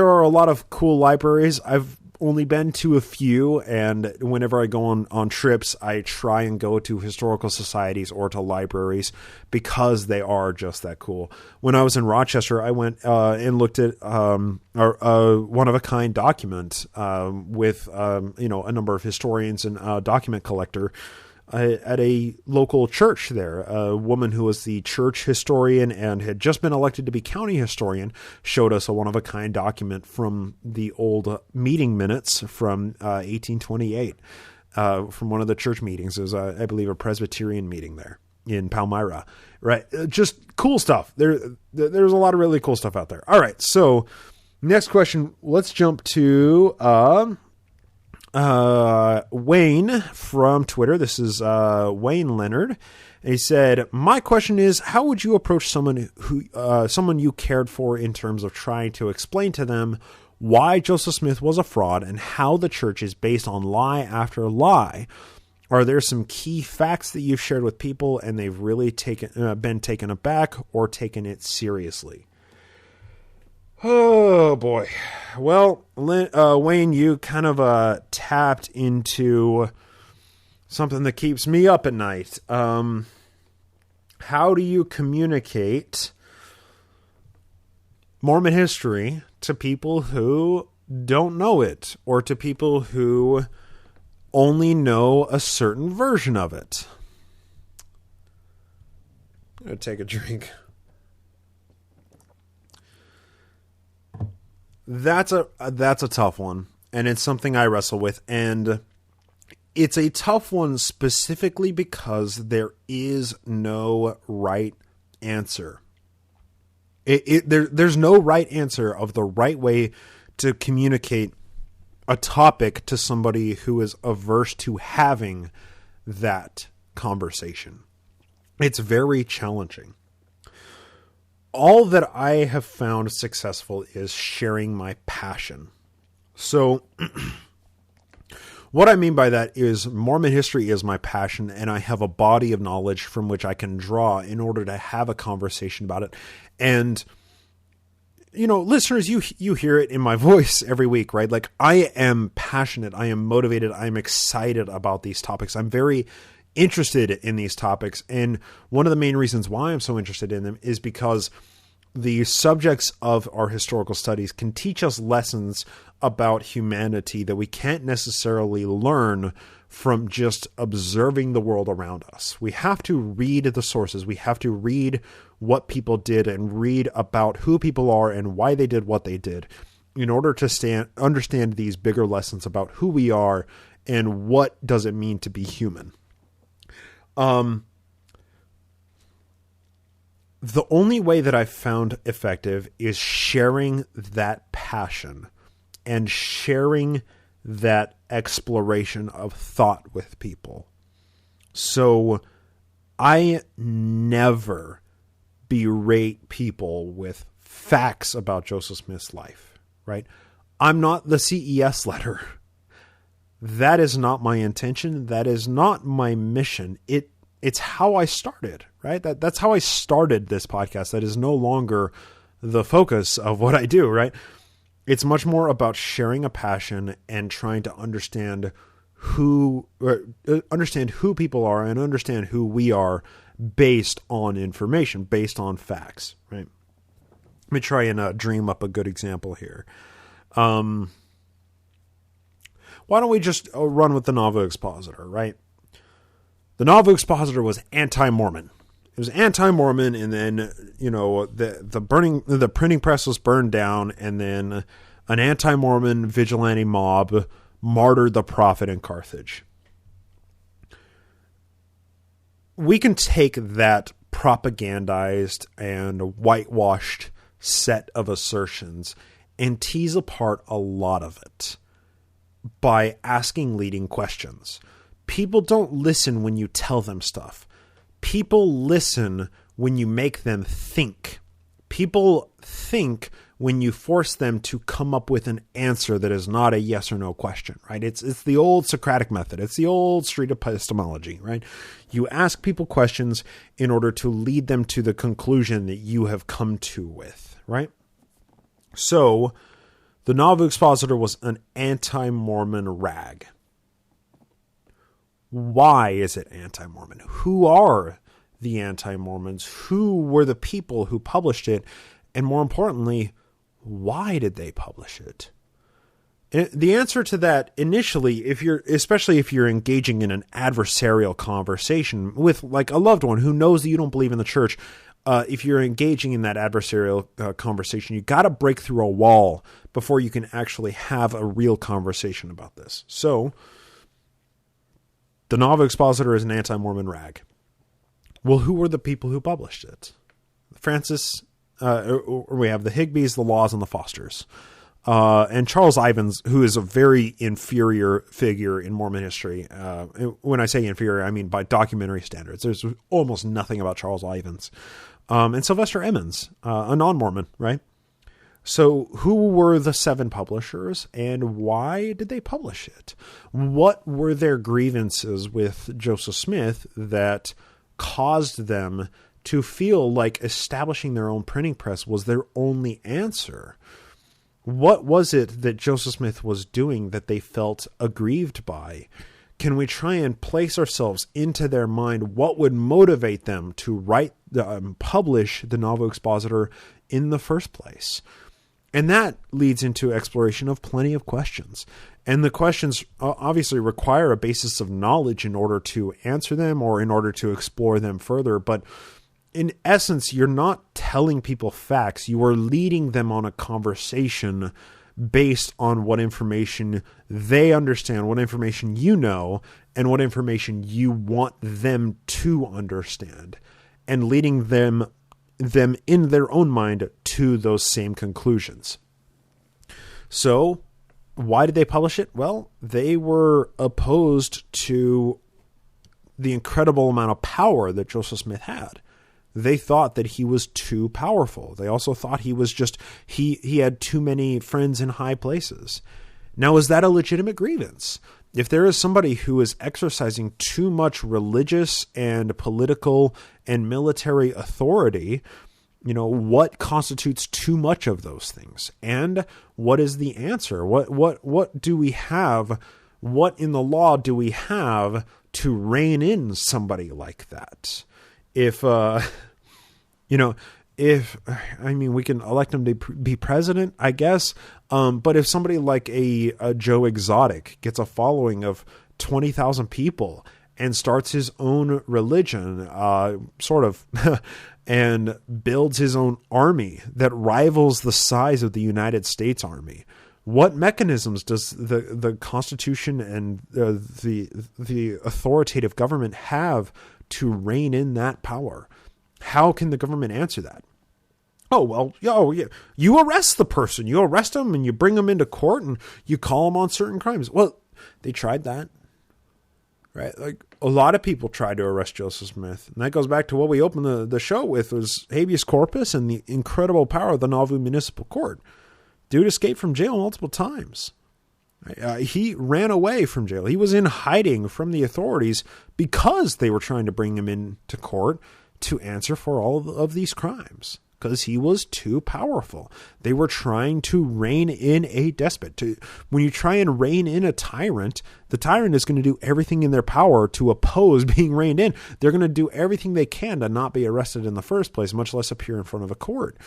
are a lot of cool libraries. I've only been to a few, and whenever I go on trips, I try and go to historical societies or to libraries because they are just that cool. When I was in Rochester, I went and looked at a one-of-a-kind document with a number of historians and a document collector at a local church there. A woman who was the church historian and had just been elected to be county historian showed us a one-of-a-kind document from the old meeting minutes from 1828 from one of the church meetings. It was, I believe, a Presbyterian meeting there in Palmyra. Right? Just cool stuff. There's a lot of really cool stuff out there. All right, so next question. Let's jump to Wayne from Twitter. This is Wayne Leonard. And he said, my question is, how would you approach someone you cared for in terms of trying to explain to them why Joseph Smith was a fraud and how the church is based on lie after lie? Are there some key facts that you've shared with people and they've really been taken aback or taken it seriously? Oh, boy. Well, Wayne, you kind of tapped into something that keeps me up at night. How do you communicate Mormon history to people who don't know it, or to people who only know a certain version of it? I'm going to take a drink. That's a tough one, and it's something I wrestle with, and it's a tough one specifically because there is no right answer. There's no right answer of the right way to communicate a topic to somebody who is averse to having that conversation. It's very challenging. All that I have found successful is sharing my passion. So what I mean by that is Mormon history is my passion, and I have a body of knowledge from which I can draw in order to have a conversation about it. And, listeners, you hear it in my voice every week, right? Like, I am passionate. I am motivated. I'm excited about these topics. I'm very interested in these topics. And one of the main reasons why I'm so interested in them is because the subjects of our historical studies can teach us lessons about humanity that we can't necessarily learn from just observing the world around us. We have to read the sources. We have to read what people did and read about who people are and why they did what they did in order to understand these bigger lessons about who we are and what does it mean to be human. The only way that I've found effective is sharing that passion and sharing that exploration of thought with people. So I never berate people with facts about Joseph Smith's life, right? I'm not the CES letter. That is not my intention. That is not my mission. It's how I started, right? That's how I started this podcast. That is no longer the focus of what I do, right? It's much more about sharing a passion and trying to understand who people are and understand who we are based on information, based on facts, right? Let me try and dream up a good example here. Why don't we just run with the Nauvoo Expositor, right? The Nauvoo Expositor was anti-Mormon. It was anti-Mormon, and then, the printing press was burned down, and then an anti-Mormon vigilante mob martyred the prophet in Carthage. We can take that propagandized and whitewashed set of assertions and tease apart a lot of it by asking leading questions. People don't listen when you tell them stuff. People listen when you make them think. People think when you force them to come up with an answer that is not a yes or no question, right? It's the old Socratic method. It's the old street epistemology, right? You ask people questions in order to lead them to the conclusion that you have come to with, right? So the Nauvoo expositor was an anti-Mormon rag. Why is it anti-Mormon? Who are the anti-Mormons? Who were the people who published it? And more importantly, why did they publish it? And the answer to that initially, especially if you're engaging in an adversarial conversation with like a loved one who knows that you don't believe in the church, if you're engaging in that adversarial conversation, you got to break through a wall before you can actually have a real conversation about this. So the Nauvoo expositor is an anti-Mormon rag. Well, who were the people who published it? We have the Higbees, the Laws, and the Fosters. And Charles Ivins, who is a very inferior figure in Mormon history. When I say inferior, I mean by documentary standards. There's almost nothing about Charles Ivins. And Sylvester Emmons, a non-Mormon, right? So who were the 7 publishers and why did they publish it? What were their grievances with Joseph Smith that caused them to feel like establishing their own printing press was their only answer? What was it that Joseph Smith was doing that they felt aggrieved by? Can we try and place ourselves into their mind? What would motivate them to publish the Nauvoo Expositor in the first place? And that leads into exploration of plenty of questions. And the questions obviously require a basis of knowledge in order to answer them or in order to explore them further. But in essence, you're not telling people facts. You are leading them on a conversation based on what information they understand, what information you know, and what information you want them to understand, and leading them in their own mind to those same conclusions. So why did they publish it? Well, they were opposed to the incredible amount of power that Joseph Smith had. They thought that he was too powerful. They also thought he was he had too many friends in high places. Now, is that a legitimate grievance? If there is somebody who is exercising too much religious and political and military authority, what constitutes too much of those things? And what is the answer? What do we have? What in the law do we have to rein in somebody like that? We can elect him to be president, I guess. But if somebody like a Joe Exotic gets a following of 20,000 people and starts his own religion, and builds his own army that rivals the size of the United States Army, what mechanisms does the Constitution and the authoritative government have to rein in that power? How can the government answer that? You arrest the person. You arrest him and you bring him into court and you call him on certain crimes. Well, they tried that, right? Like a lot of people tried to arrest Joseph Smith. And that goes back to what we opened the show with, was habeas corpus and the incredible power of the Nauvoo Municipal Court. Dude escaped from jail multiple times. He ran away from jail. He was in hiding from the authorities because they were trying to bring him into court to answer for all of these crimes, because he was too powerful. They were trying to rein in a despot. When you try and rein in a tyrant, the tyrant is going to do everything in their power to oppose being reined in. They're going to do everything they can to not be arrested in the first place, much less appear in front of a court.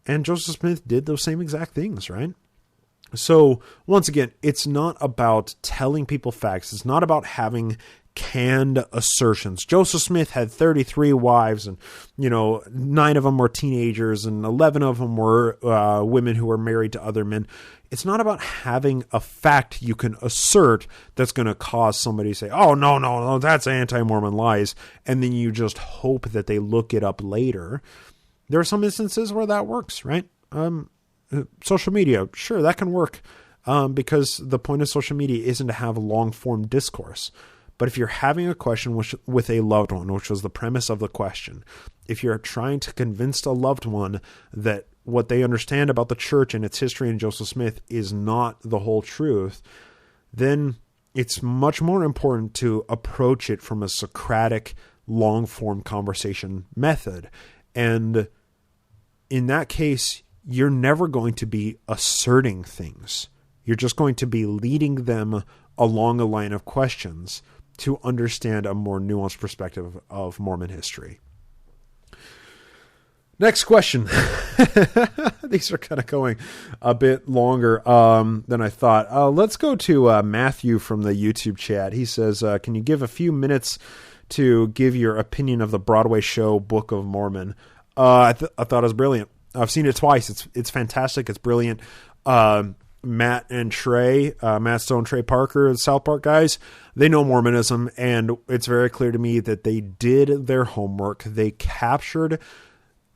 And Joseph Smith did those same exact things, right? So once again, it's not about telling people facts. It's not about having canned assertions. Joseph Smith had 33 wives, and 9 of them were teenagers, and 11 of them were women who were married to other men. It's not about having a fact you can assert that's going to cause somebody to say, oh, no, that's anti-Mormon lies, and then you just hope that they look it up later. There are some instances where that works, right? Social media, sure, that can work, because the point of social media isn't to have a long-form discourse. But if you're having a question with a loved one, which was the premise of the question, if you're trying to convince a loved one that what they understand about the church and its history and Joseph Smith is not the whole truth, then it's much more important to approach it from a Socratic, long-form conversation method. And in that case, you're never going to be asserting things. You're just going to be leading them along a line of questions to understand a more nuanced perspective of Mormon history. Next question. These are kind of going a bit longer than I thought. Let's go to Matthew from the YouTube chat. He says, can you give a few minutes to give your opinion of the Broadway show Book of Mormon? I thought it was brilliant. I've seen it twice. It's fantastic. It's brilliant. Matt and Trey, Matt Stone, Trey Parker, the South Park guys, they know Mormonism, and it's very clear to me that they did their homework. They captured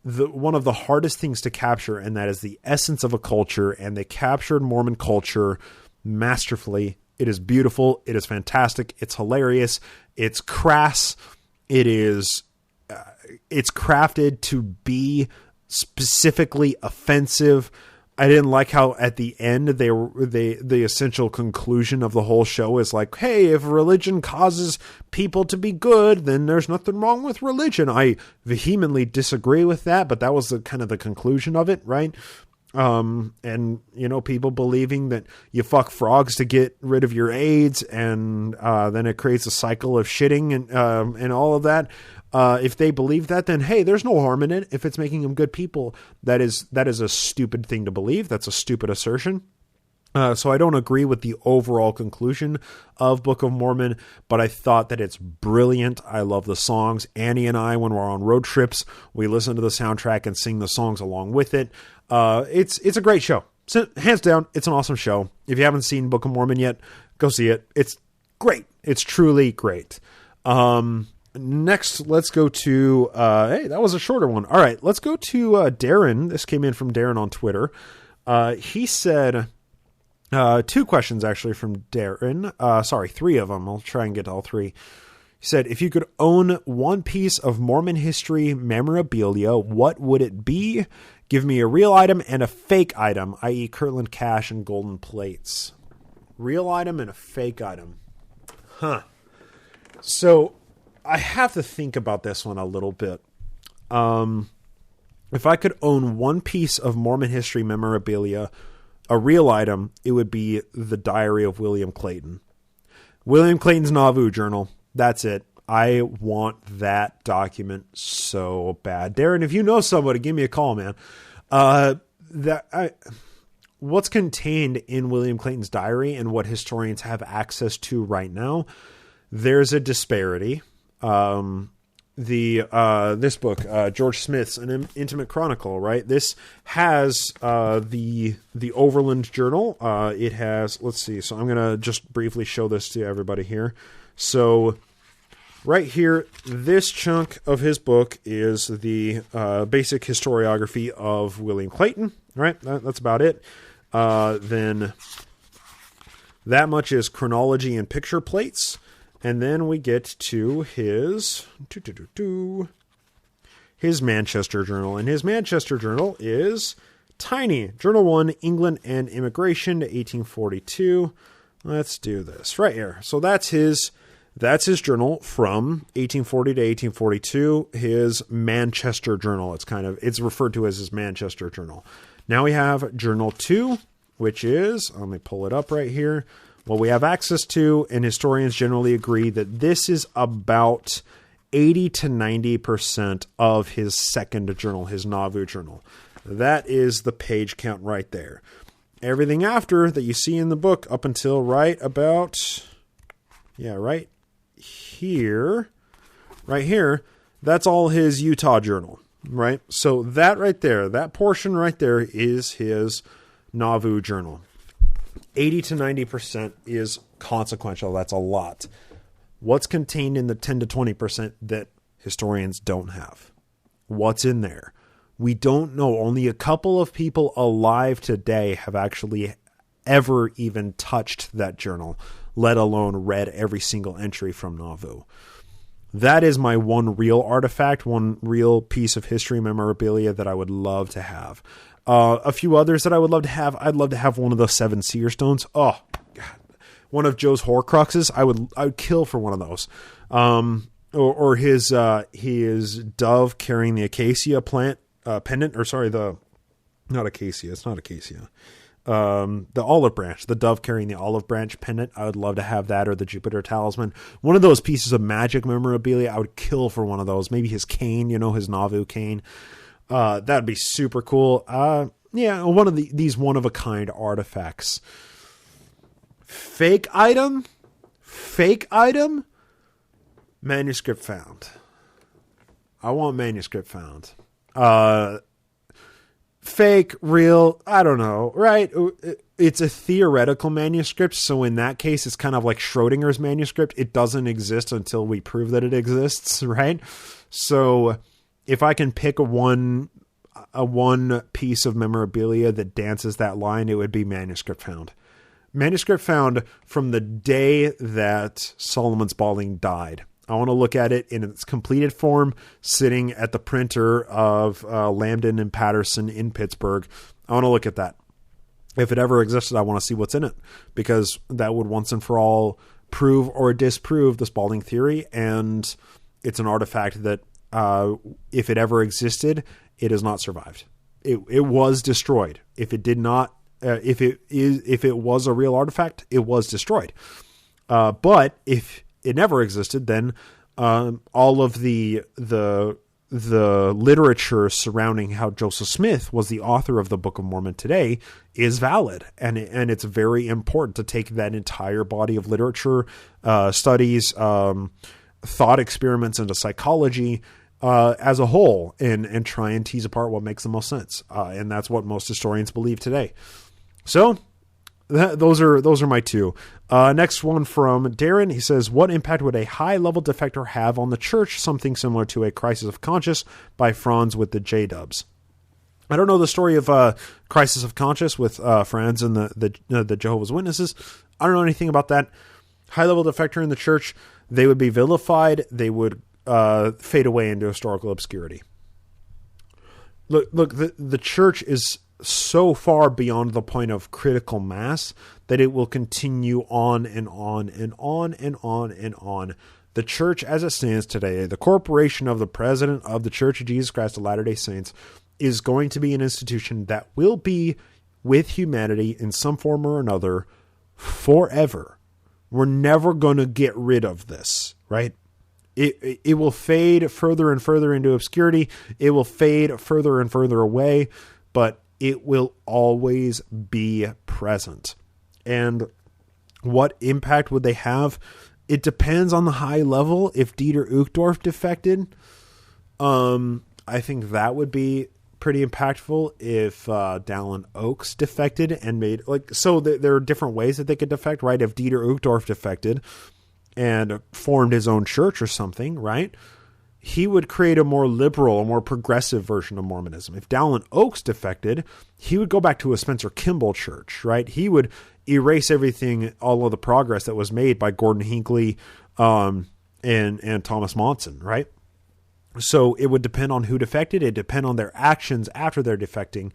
one of the hardest things to capture, and that is the essence of a culture, and they captured Mormon culture masterfully. It is beautiful. It is fantastic. It's hilarious. It's crass. It's crafted to be specifically offensive. I didn't like how at the end the essential conclusion of the whole show is like, hey, if religion causes people to be good, then there's nothing wrong with religion. I vehemently disagree with that, but that was the kind of the conclusion of it, right? And people believing that you fuck frogs to get rid of your AIDS, and then it creates a cycle of shitting and all of that. If they believe that, then hey, there's no harm in it. If it's making them good people, that is a stupid thing to believe. That's a stupid assertion. So I don't agree with the overall conclusion of Book of Mormon, but I thought that it's brilliant. I love the songs. Annie and I, when we're on road trips, we listen to the soundtrack and sing the songs along with it. It's a great show. So, hands down, it's an awesome show. If you haven't seen Book of Mormon yet, go see it. It's great. It's truly great. Next, let's go to, hey, that was a shorter one. All right, let's go to Darren. This came in from Darren on Twitter. He said, 2 questions actually from Darren. Sorry, 3 of them. I'll try and get to all 3. He said, if you could own one piece of Mormon history memorabilia, what would it be? Give me a real item and a fake item, i.e. Kirtland cash and golden plates. Real item and a fake item. Huh. So I have to think about this one a little bit. If I could own one piece of Mormon history memorabilia, a real item, it would be the Diary of William Clayton. William Clayton's Nauvoo Journal. That's it. I want that document so bad. Darren, if you know somebody, give me a call, man. What's contained in William Clayton's diary and what historians have access to right now, there's a disparity. This book, George Smith's An Intimate Chronicle, right? This has the Overland Journal. It has, let's see. So I'm going to just briefly show this to everybody here. So right here, this chunk of his book is the basic historiography of William Clayton, right? That's about it. Then that much is chronology and picture plates. And then we get to his Manchester Journal. And his Manchester Journal is tiny. Journal 1, England and Immigration to 1842. Let's do this right here. So that's his journal from 1840 to 1842, his Manchester Journal. It's referred to as his Manchester Journal. Now we have Journal 2, which is, let me pull it up right here. What we have access to, and historians generally agree that this is about 80 to 90% of his second journal, his Nauvoo Journal. That is the page count right there. Everything after that you see in the book up until right here, right here, that's all his Utah journal, right? So that right there, that portion right there is his Nauvoo journal. 80 to 90% is consequential. That's a lot. What's contained in the 10 to 20% that historians don't have? What's in there? We don't know. Only a couple of people alive today have actually ever even touched that journal, let alone read every single entry from Nauvoo. That is my one real artifact, one real piece of history memorabilia that I would love to have. A few others that I would love to have. I'd love to have one of the 7 seer stones. Oh, God. One of Joe's Horcruxes. I would kill for one of those. Or his dove carrying the acacia plant pendant. Or sorry, not acacia. It's not acacia. The olive branch, the dove carrying the olive branch pendant. I would love to have that, or the Jupiter talisman. One of those pieces of magic memorabilia. I would kill for one of those. Maybe his cane, his Nauvoo cane. That'd be super cool. Yeah, one of these one-of-a-kind artifacts. Fake item? Manuscript found. I want manuscript found. Fake, real, I don't know, right? It's a theoretical manuscript, so in that case, it's kind of like Schrodinger's manuscript. It doesn't exist until we prove that it exists, right? So if I can pick a one piece of memorabilia that dances that line, it would be manuscript found. Manuscript found from the day that Solomon Spaulding died. I want to look at it in its completed form, sitting at the printer of Lambden and Patterson in Pittsburgh. I want to look at that. If it ever existed, I want to see what's in it, because that would once and for all prove or disprove the Spaulding theory. And it's an artifact that, if it ever existed, it has not survived. It was destroyed. If it did not, if it was a real artifact, it was destroyed. But if it never existed, then all of the literature surrounding how Joseph Smith was the author of the Book of Mormon today is valid, and it's very important to take that entire body of literature, studies, thought experiments into psychology as a whole, and try and tease apart what makes the most sense, and that's what most historians believe today. So those are my two. Next one from Darren. He says, what impact would a high-level defector have on the church? Something similar to a Crisis of Conscience by Franz with the J-dubs. I don't know the story of Crisis of Conscience with Franz and the Jehovah's Witnesses. I don't know anything about that. High-level defector in the church, they would be vilified. They would fade away into historical obscurity. Look, the church is so far beyond the point of critical mass that it will continue on and on and on and on and on. The church as it stands today, the corporation of the President of the Church of Jesus Christ of Latter-day Saints, is going to be an institution that will be with humanity in some form or another forever. We're never going to get rid of this, right? It will fade further and further into obscurity. It will fade further and further away, but it will always be present. And what impact would they have? It depends on the high level. If Dieter Uchtdorf defected, I think that would be pretty impactful. If Dallin Oaks defected and made there are different ways that they could defect, right? If Dieter Uchtdorf defected and formed his own church or something, right? He would create a more liberal, a more progressive version of Mormonism. If Dallin Oaks defected, he would go back to a Spencer Kimball church, right? He would erase everything, all of the progress that was made by Gordon Hinckley and Thomas Monson, right? So it would depend on who defected. It'd depend on their actions after they're defecting.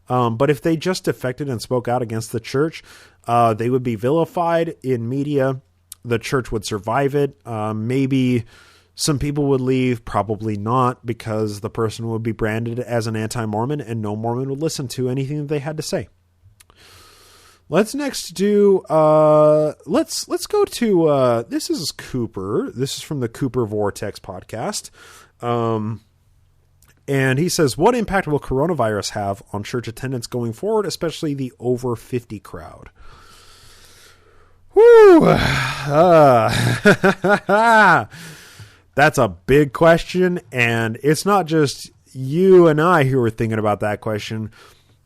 But if they just defected and spoke out against the church, they would be vilified in media. The church would survive it. Maybe some people would leave, probably not, because the person would be branded as an anti-Mormon and no Mormon would listen to anything that they had to say. Let's next do, let's go to, this is Cooper. This is from the Cooper Vortex podcast. And he says, what impact will coronavirus have on church attendance going forward, especially the over 50 crowd? Woo! Woo! That's a big question, and it's not just you and I who are thinking about that question.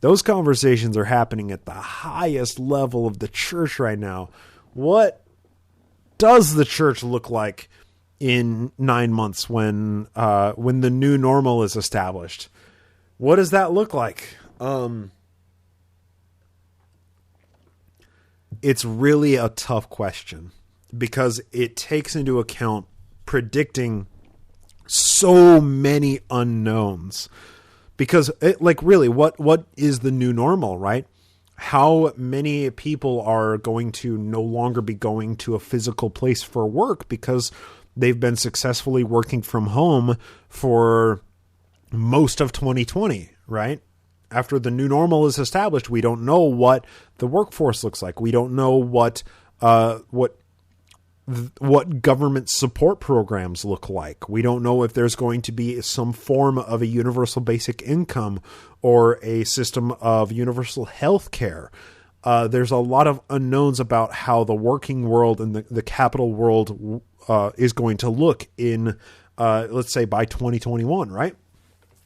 Those conversations are happening at the highest level of the church right now. What does the church look like in 9 months when the new normal is established? What does that look like? It's really a tough question because it takes into account predicting so many unknowns. Because really, what is the new normal, right? How many people are going to no longer be going to a physical place for work because they've been successfully working from home for most of 2020, right? After the new normal is established, we don't know what the workforce looks like. We don't know what government support programs look like. We don't know if there's going to be some form of a universal basic income or a system of universal health care. There's a lot of unknowns about how the working world and the capital world is going to look in, let's say, by 2021, right?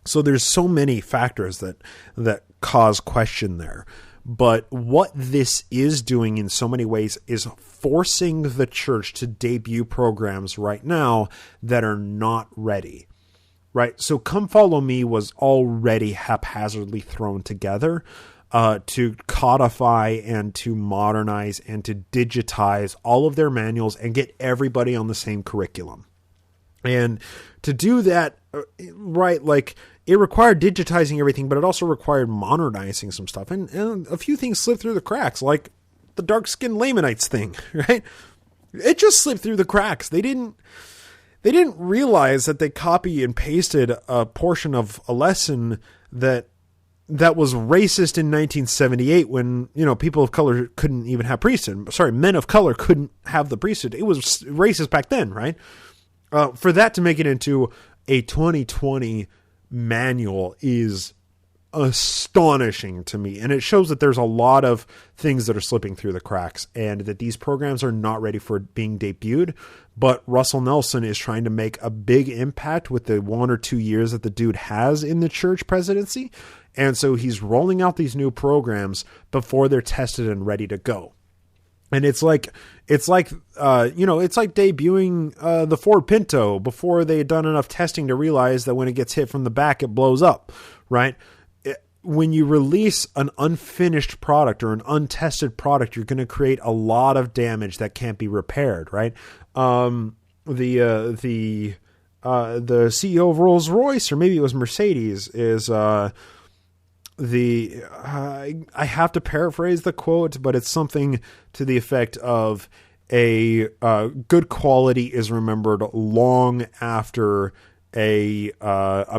So there's so many factors that cause question there. But what this is doing in so many ways is forcing the church to debut programs right now that are not ready, right? So Come Follow Me was already haphazardly thrown together to codify and to modernize and to digitize all of their manuals and get everybody on the same curriculum. And to do that, right, like it required digitizing everything, but it also required modernizing some stuff. And a few things slipped through the cracks, like the dark-skinned Lamanites thing, right? It just slipped through the cracks. They didn't realize that they copy and pasted a portion of a lesson that was racist in 1978 when, people of color couldn't even have priesthood. Sorry, men of color couldn't have the priesthood. It was racist back then, right? For that to make it into a 2020 manual is astonishing to me. And it shows that there's a lot of things that are slipping through the cracks and that these programs are not ready for being debuted. But Russell Nelson is trying to make a big impact with the 1 or 2 years that the dude has in the church presidency. And so he's rolling out these new programs before they're tested and ready to go. And it's like debuting the Ford Pinto before they had done enough testing to realize that when it gets hit from the back, it blows up, right? When you release an unfinished product or an untested product, you're going to create a lot of damage that can't be repaired, right? The CEO of Rolls-Royce, or maybe it was Mercedes, is I have to paraphrase the quote, but it's something to the effect of a good quality is remembered long after a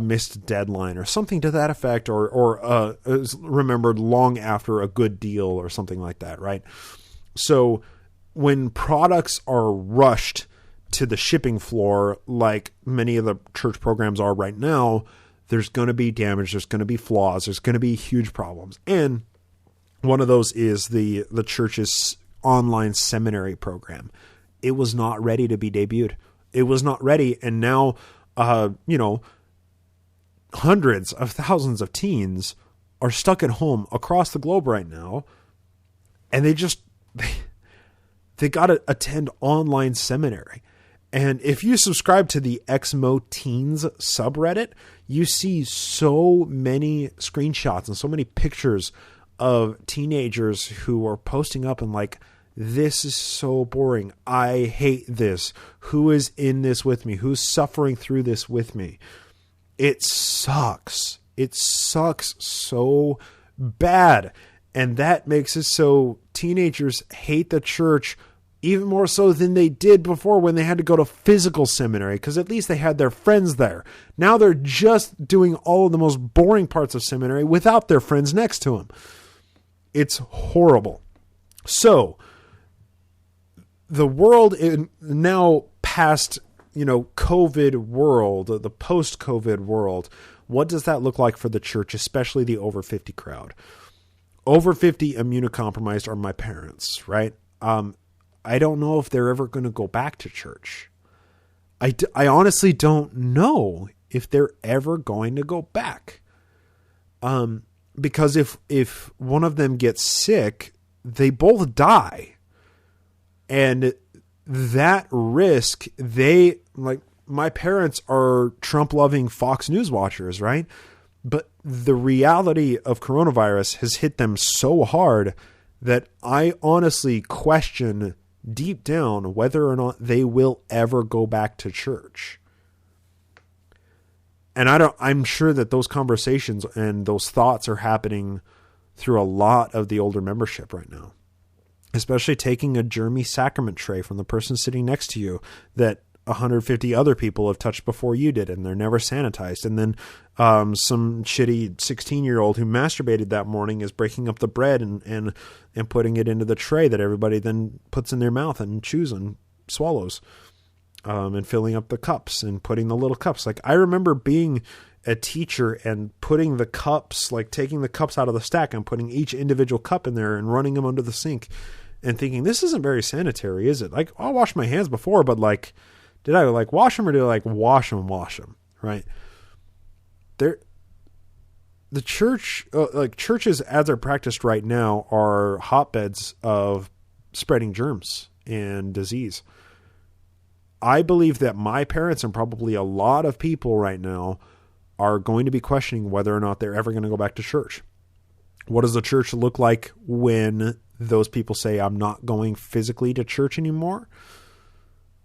missed deadline, or something to that effect, or is remembered long after a good deal, or something like that, right? So when products are rushed to the shipping floor, like many of the church programs are right now, there's going to be damage, there's going to be flaws, there's going to be huge problems. And one of those is the church's online seminary program. It was not ready to be debuted. It was not ready. And now, hundreds of thousands of teens are stuck at home across the globe right now. And they got to attend online seminary. And if you subscribe to the Exmo Teens subreddit, you see so many screenshots and so many pictures of teenagers who are posting up and like, this is so boring. I hate this. Who is in this with me? Who's suffering through this with me? It sucks. It sucks so bad. And that makes it so teenagers hate the church even more so than they did before when they had to go to physical seminary, because at least they had their friends there. Now they're just doing all of the most boring parts of seminary without their friends next to them. It's horrible. So the world now past, COVID world, the post-COVID world, what does that look like for the church, especially the over 50 crowd? Over 50 immunocompromised are my parents, right? I don't know if they're ever going to go back to church. I honestly don't know if they're ever going to go back. Because if one of them gets sick, they both die. And that risk, my parents are Trump-loving Fox News watchers, right? But the reality of coronavirus has hit them so hard that I honestly question deep down whether or not they will ever go back to church. And I'm sure that those conversations and those thoughts are happening through a lot of the older membership right now, especially taking a germy sacrament tray from the person sitting next to you that 150 other people have touched before you did, and they're never sanitized. And then some shitty 16-year-old who masturbated that morning is breaking up the bread and putting it into the tray that everybody then puts in their mouth and chews and swallows, and filling up the cups and putting the little cups. Like, I remember being a teacher and putting the cups, like taking the cups out of the stack and putting each individual cup in there and running them under the sink and thinking, this isn't very sanitary, is it? Like, I'll wash my hands before, but like, did I like wash them or did I like wash them? Right. The church, like churches as they're practiced right now, are hotbeds of spreading germs and disease. I believe that my parents and probably a lot of people right now are going to be questioning whether or not they're ever going to go back to church. What does the church look like when those people say, I'm not going physically to church anymore?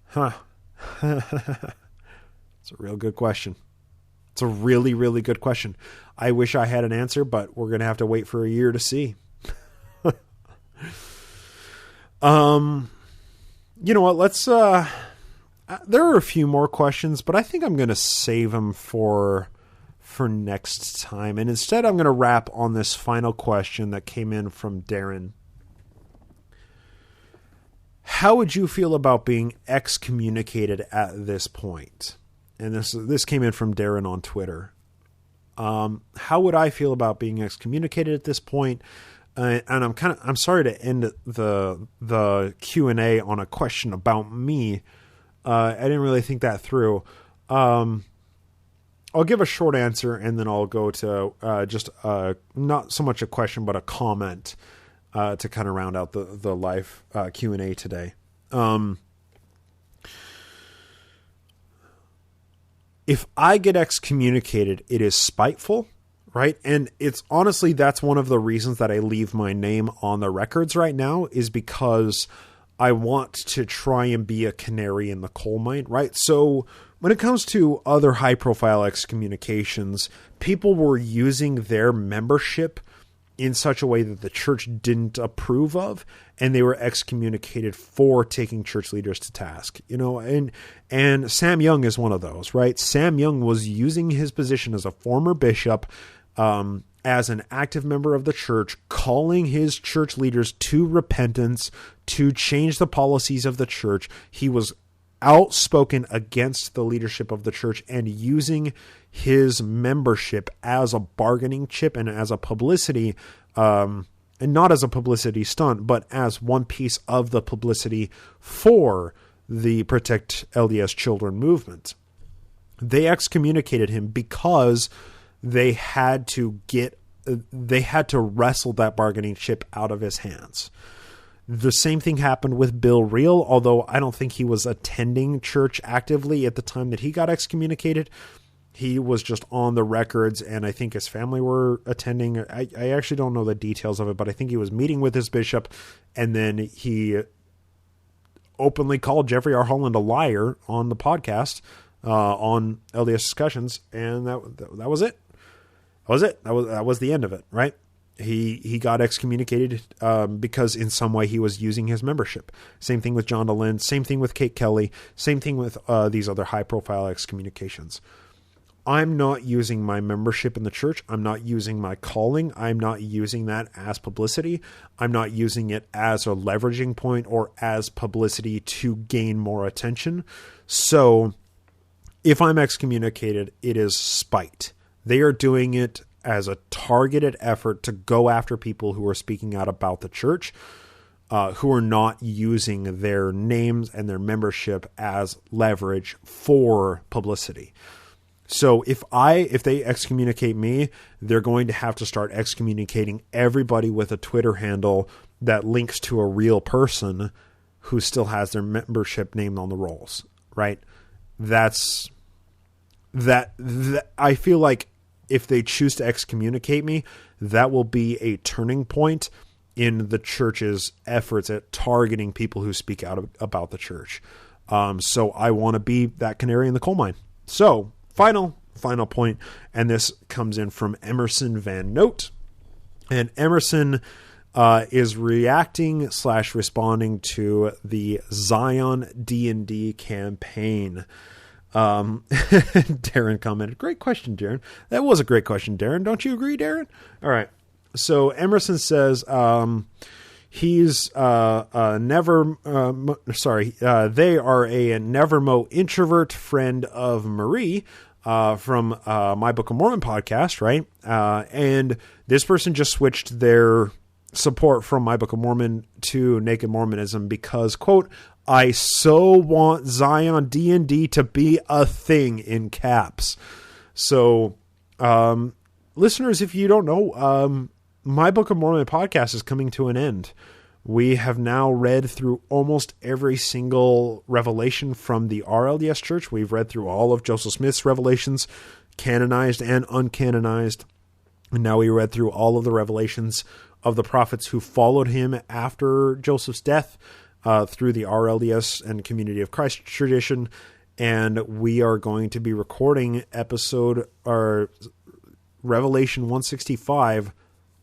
Huh. It's a real good question. It's a really, really good question. I wish I had an answer, but we're going to have to wait for a year to see. You know what? Let's, there are a few more questions, but I think I'm going to save them for next time. And instead, I'm going to wrap on this final question that came in from Darren. How would you feel about being excommunicated at this point? And this came in from Darren on Twitter. How would I feel about being excommunicated at this point? And I'm sorry to end the Q&A on a question about me. I didn't really think that through. I'll give a short answer and then I'll go to just not so much a question, but a comment to kind of round out the live Q&A today. If I get excommunicated, it is spiteful, right? And it's honestly, that's one of the reasons that I leave my name on the records right now, is because I want to try and be a canary in the coal mine, right? So when it comes to other high profile excommunications, people were using their membership in such a way that the church didn't approve of, and they were excommunicated for taking church leaders to task, you know, and Sam Young is one of those, right? Sam Young was using his position as a former bishop, as an active member of the church, calling his church leaders to repentance, to change the policies of the church. He was outspoken against the leadership of the church and using his membership as a bargaining chip and as a publicity, and not as a publicity stunt, but as one piece of the publicity for the Protect LDS Children movement. They excommunicated him because they had to wrestle that bargaining chip out of his hands. The same thing happened with Bill Reel, although I don't think he was attending church actively at the time that he got excommunicated. He was just on the records, and I think his family were attending. I actually don't know the details of it, but I think he was meeting with his bishop, and then he openly called Jeffrey R. Holland a liar on the podcast, on LDS Discussions, and that was it. That was the end of it, right? He got excommunicated because in some way he was using his membership. Same thing with John DeLynn. Same thing with Kate Kelly. Same thing with these other high-profile excommunications. I'm not using my membership in the church. I'm not using my calling. I'm not using that as publicity. I'm not using it as a leveraging point or as publicity to gain more attention. So if I'm excommunicated, it is spite. They are doing it as a targeted effort to go after people who are speaking out about the church. who are not using their names and their membership as leverage for publicity. So if they excommunicate me, they're going to have to start excommunicating everybody with a Twitter handle that links to a real person who still has their membership named on the rolls, right? That I feel like if they choose to excommunicate me, that will be a turning point in the church's efforts at targeting people who speak out about the church. So I want to be that canary in the coal mine. So final point, and this comes in from Emerson Van Note, and Emerson is reacting / responding to the Zion D&D campaign. Darren commented, "Great question, Darren." That was a great question, Darren. Don't you agree, Darren? All right. So Emerson says he's they are a Nevermo introvert friend of Marie from My Book of Mormon podcast, right? And this person just switched their support from My Book of Mormon to Naked Mormonism because, quote, "I so want Zion D&D to be a thing," in caps. So, listeners, if you don't know, My Book of Mormon podcast is coming to an end. We have now read through almost every single revelation from the RLDS Church. We've read through all of Joseph Smith's revelations, canonized and uncanonized. And now we read through all of the revelations of the prophets who followed him after Joseph's death through the RLDS and Community of Christ tradition. And we are going to be recording Revelation 165,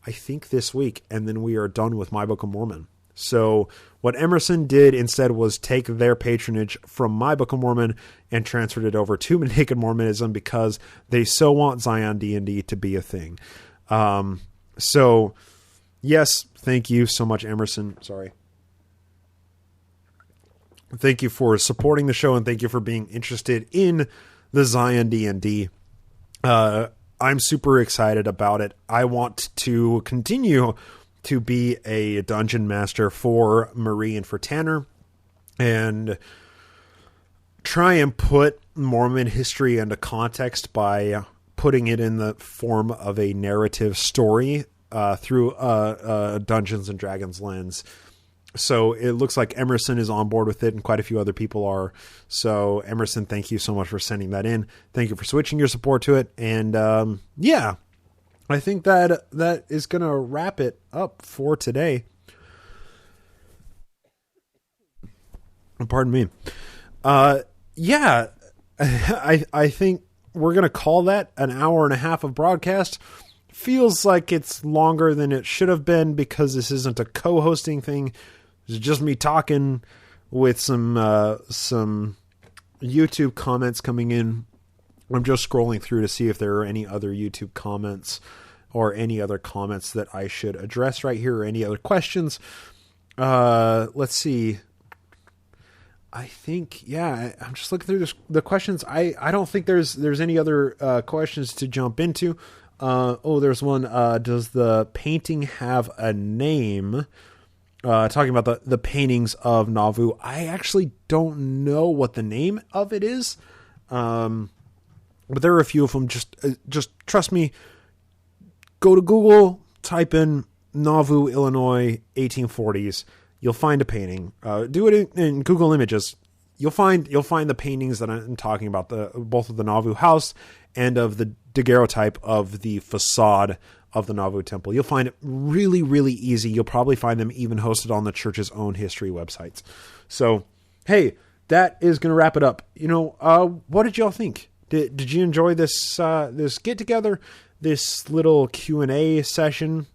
I think this week, and then we are done with My Book of Mormon. So what Emerson did instead was take their patronage from My Book of Mormon and transferred it over to Naked Mormonism because they so want Zion D&D to be a thing. So yes, thank you so much, Emerson. Sorry. Thank you for supporting the show, and thank you for being interested in the Zion D&D. I'm super excited about it. I want to continue to be a dungeon master for Marie and for Tanner and try and put Mormon history into context by putting it in the form of a narrative story through a Dungeons and Dragons lens. So it looks like Emerson is on board with it, and quite a few other people are. So Emerson, thank you so much for sending that in. Thank you for switching your support to it. And yeah, I think that is going to wrap it up for today. Pardon me. Yeah, I think we're going to call that an hour and a half of broadcast. Feels like it's longer than it should have been because this isn't a co-hosting thing. It's just me talking with some YouTube comments coming in. I'm just scrolling through to see if there are any other YouTube comments or any other comments that I should address right here or any other questions. Let's see. I think, yeah, I'm just looking through the questions. I don't think there's any other questions to jump into. There's one. Does the painting have a name? Talking about the paintings of Nauvoo. I actually don't know what the name of it is. But there are a few of them. Just trust me. Go to Google, type in Nauvoo, Illinois, 1840s. You'll find a painting. Do it in Google Images. You'll find the paintings that I'm talking about, both of the Nauvoo house and of the daguerreotype of the facade of the Nauvoo temple. You'll find it really, really easy. You'll probably find them even hosted on the church's own history websites. So, hey, that is going to wrap it up. What did y'all think? Did you enjoy this this get together, this little Q&A session?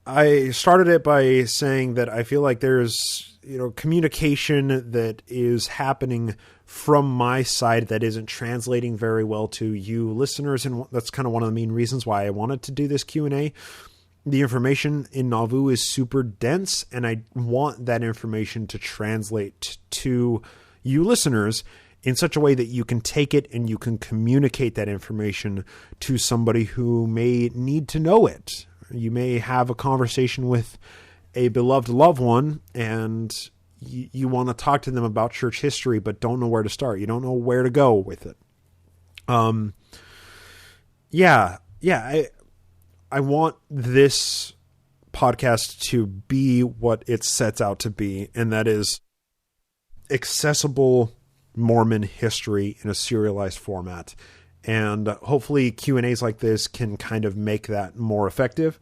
I started it by saying that I feel like there's communication that is happening from my side that isn't translating very well to you listeners, and that's kind of one of the main reasons why I wanted to do this Q&A. The information in Nauvoo is super dense, and I want that information to translate to you listeners in such a way that you can take it and you can communicate that information to somebody who may need to know it. You may have a conversation with a beloved loved one and you want to talk to them about church history, but don't know where to start. You don't know where to go with it. I want this podcast to be what it sets out to be, and that is accessible Mormon history in a serialized format. And hopefully Q&As like this can kind of make that more effective.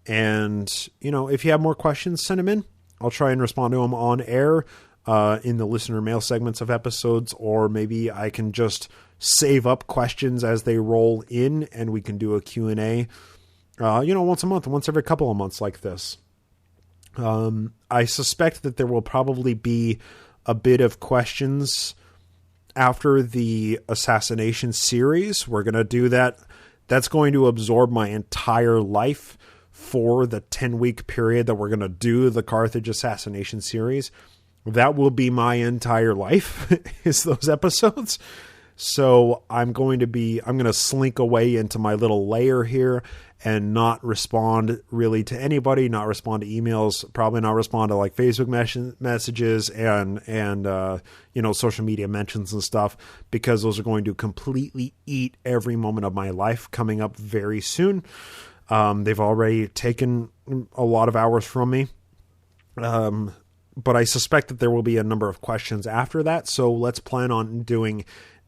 And, if you have more questions, send them in. I'll try and respond to them on air in the listener mail segments of episodes, or maybe I can just save up questions as they roll in and we can do a Q&A, once a month, once every couple of months like this. I suspect that there will probably be a bit of questions after the assassination series. We're going to do that. That's going to absorb my entire life for the 10-week period that we're going to do the Carthage assassination series. That will be my entire life is those episodes. So I'm going to slink away into my little lair here and not respond really to anybody, not respond to emails, probably not respond to like Facebook messages and social media mentions and stuff, because those are going to completely eat every moment of my life coming up very soon. They've already taken a lot of hours from me. But I suspect that there will be a number of questions after that. So let's plan on doing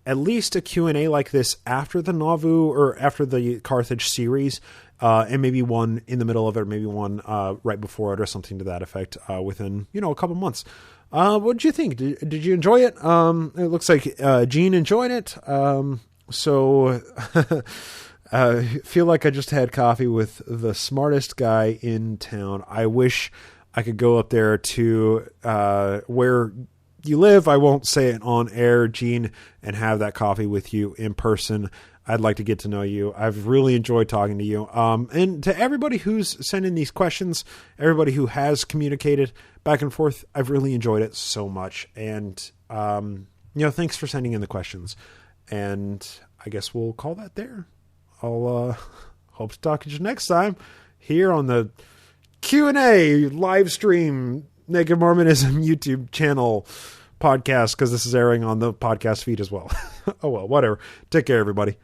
at least a Q&A like this after the Nauvoo or after the Carthage series, and maybe one in the middle of it, or maybe one right before it, or something to that effect, within, a couple months. What did you think? Did you enjoy it? It looks like Gene enjoyed it. So I feel like I just had coffee with the smartest guy in town. I wish I could go up there to where you live. I won't say it on air, Gene, and have that coffee with you in person. I'd like to get to know you. I've really enjoyed talking to you. And to everybody who's sending these questions, everybody who has communicated back and forth, I've really enjoyed it so much. And, thanks for sending in the questions. And I guess we'll call that there. I'll hope to talk to you next time here on the Q&A live stream Naked Mormonism YouTube channel podcast, because this is airing on the podcast feed as well. Oh well, whatever. Take care, everybody.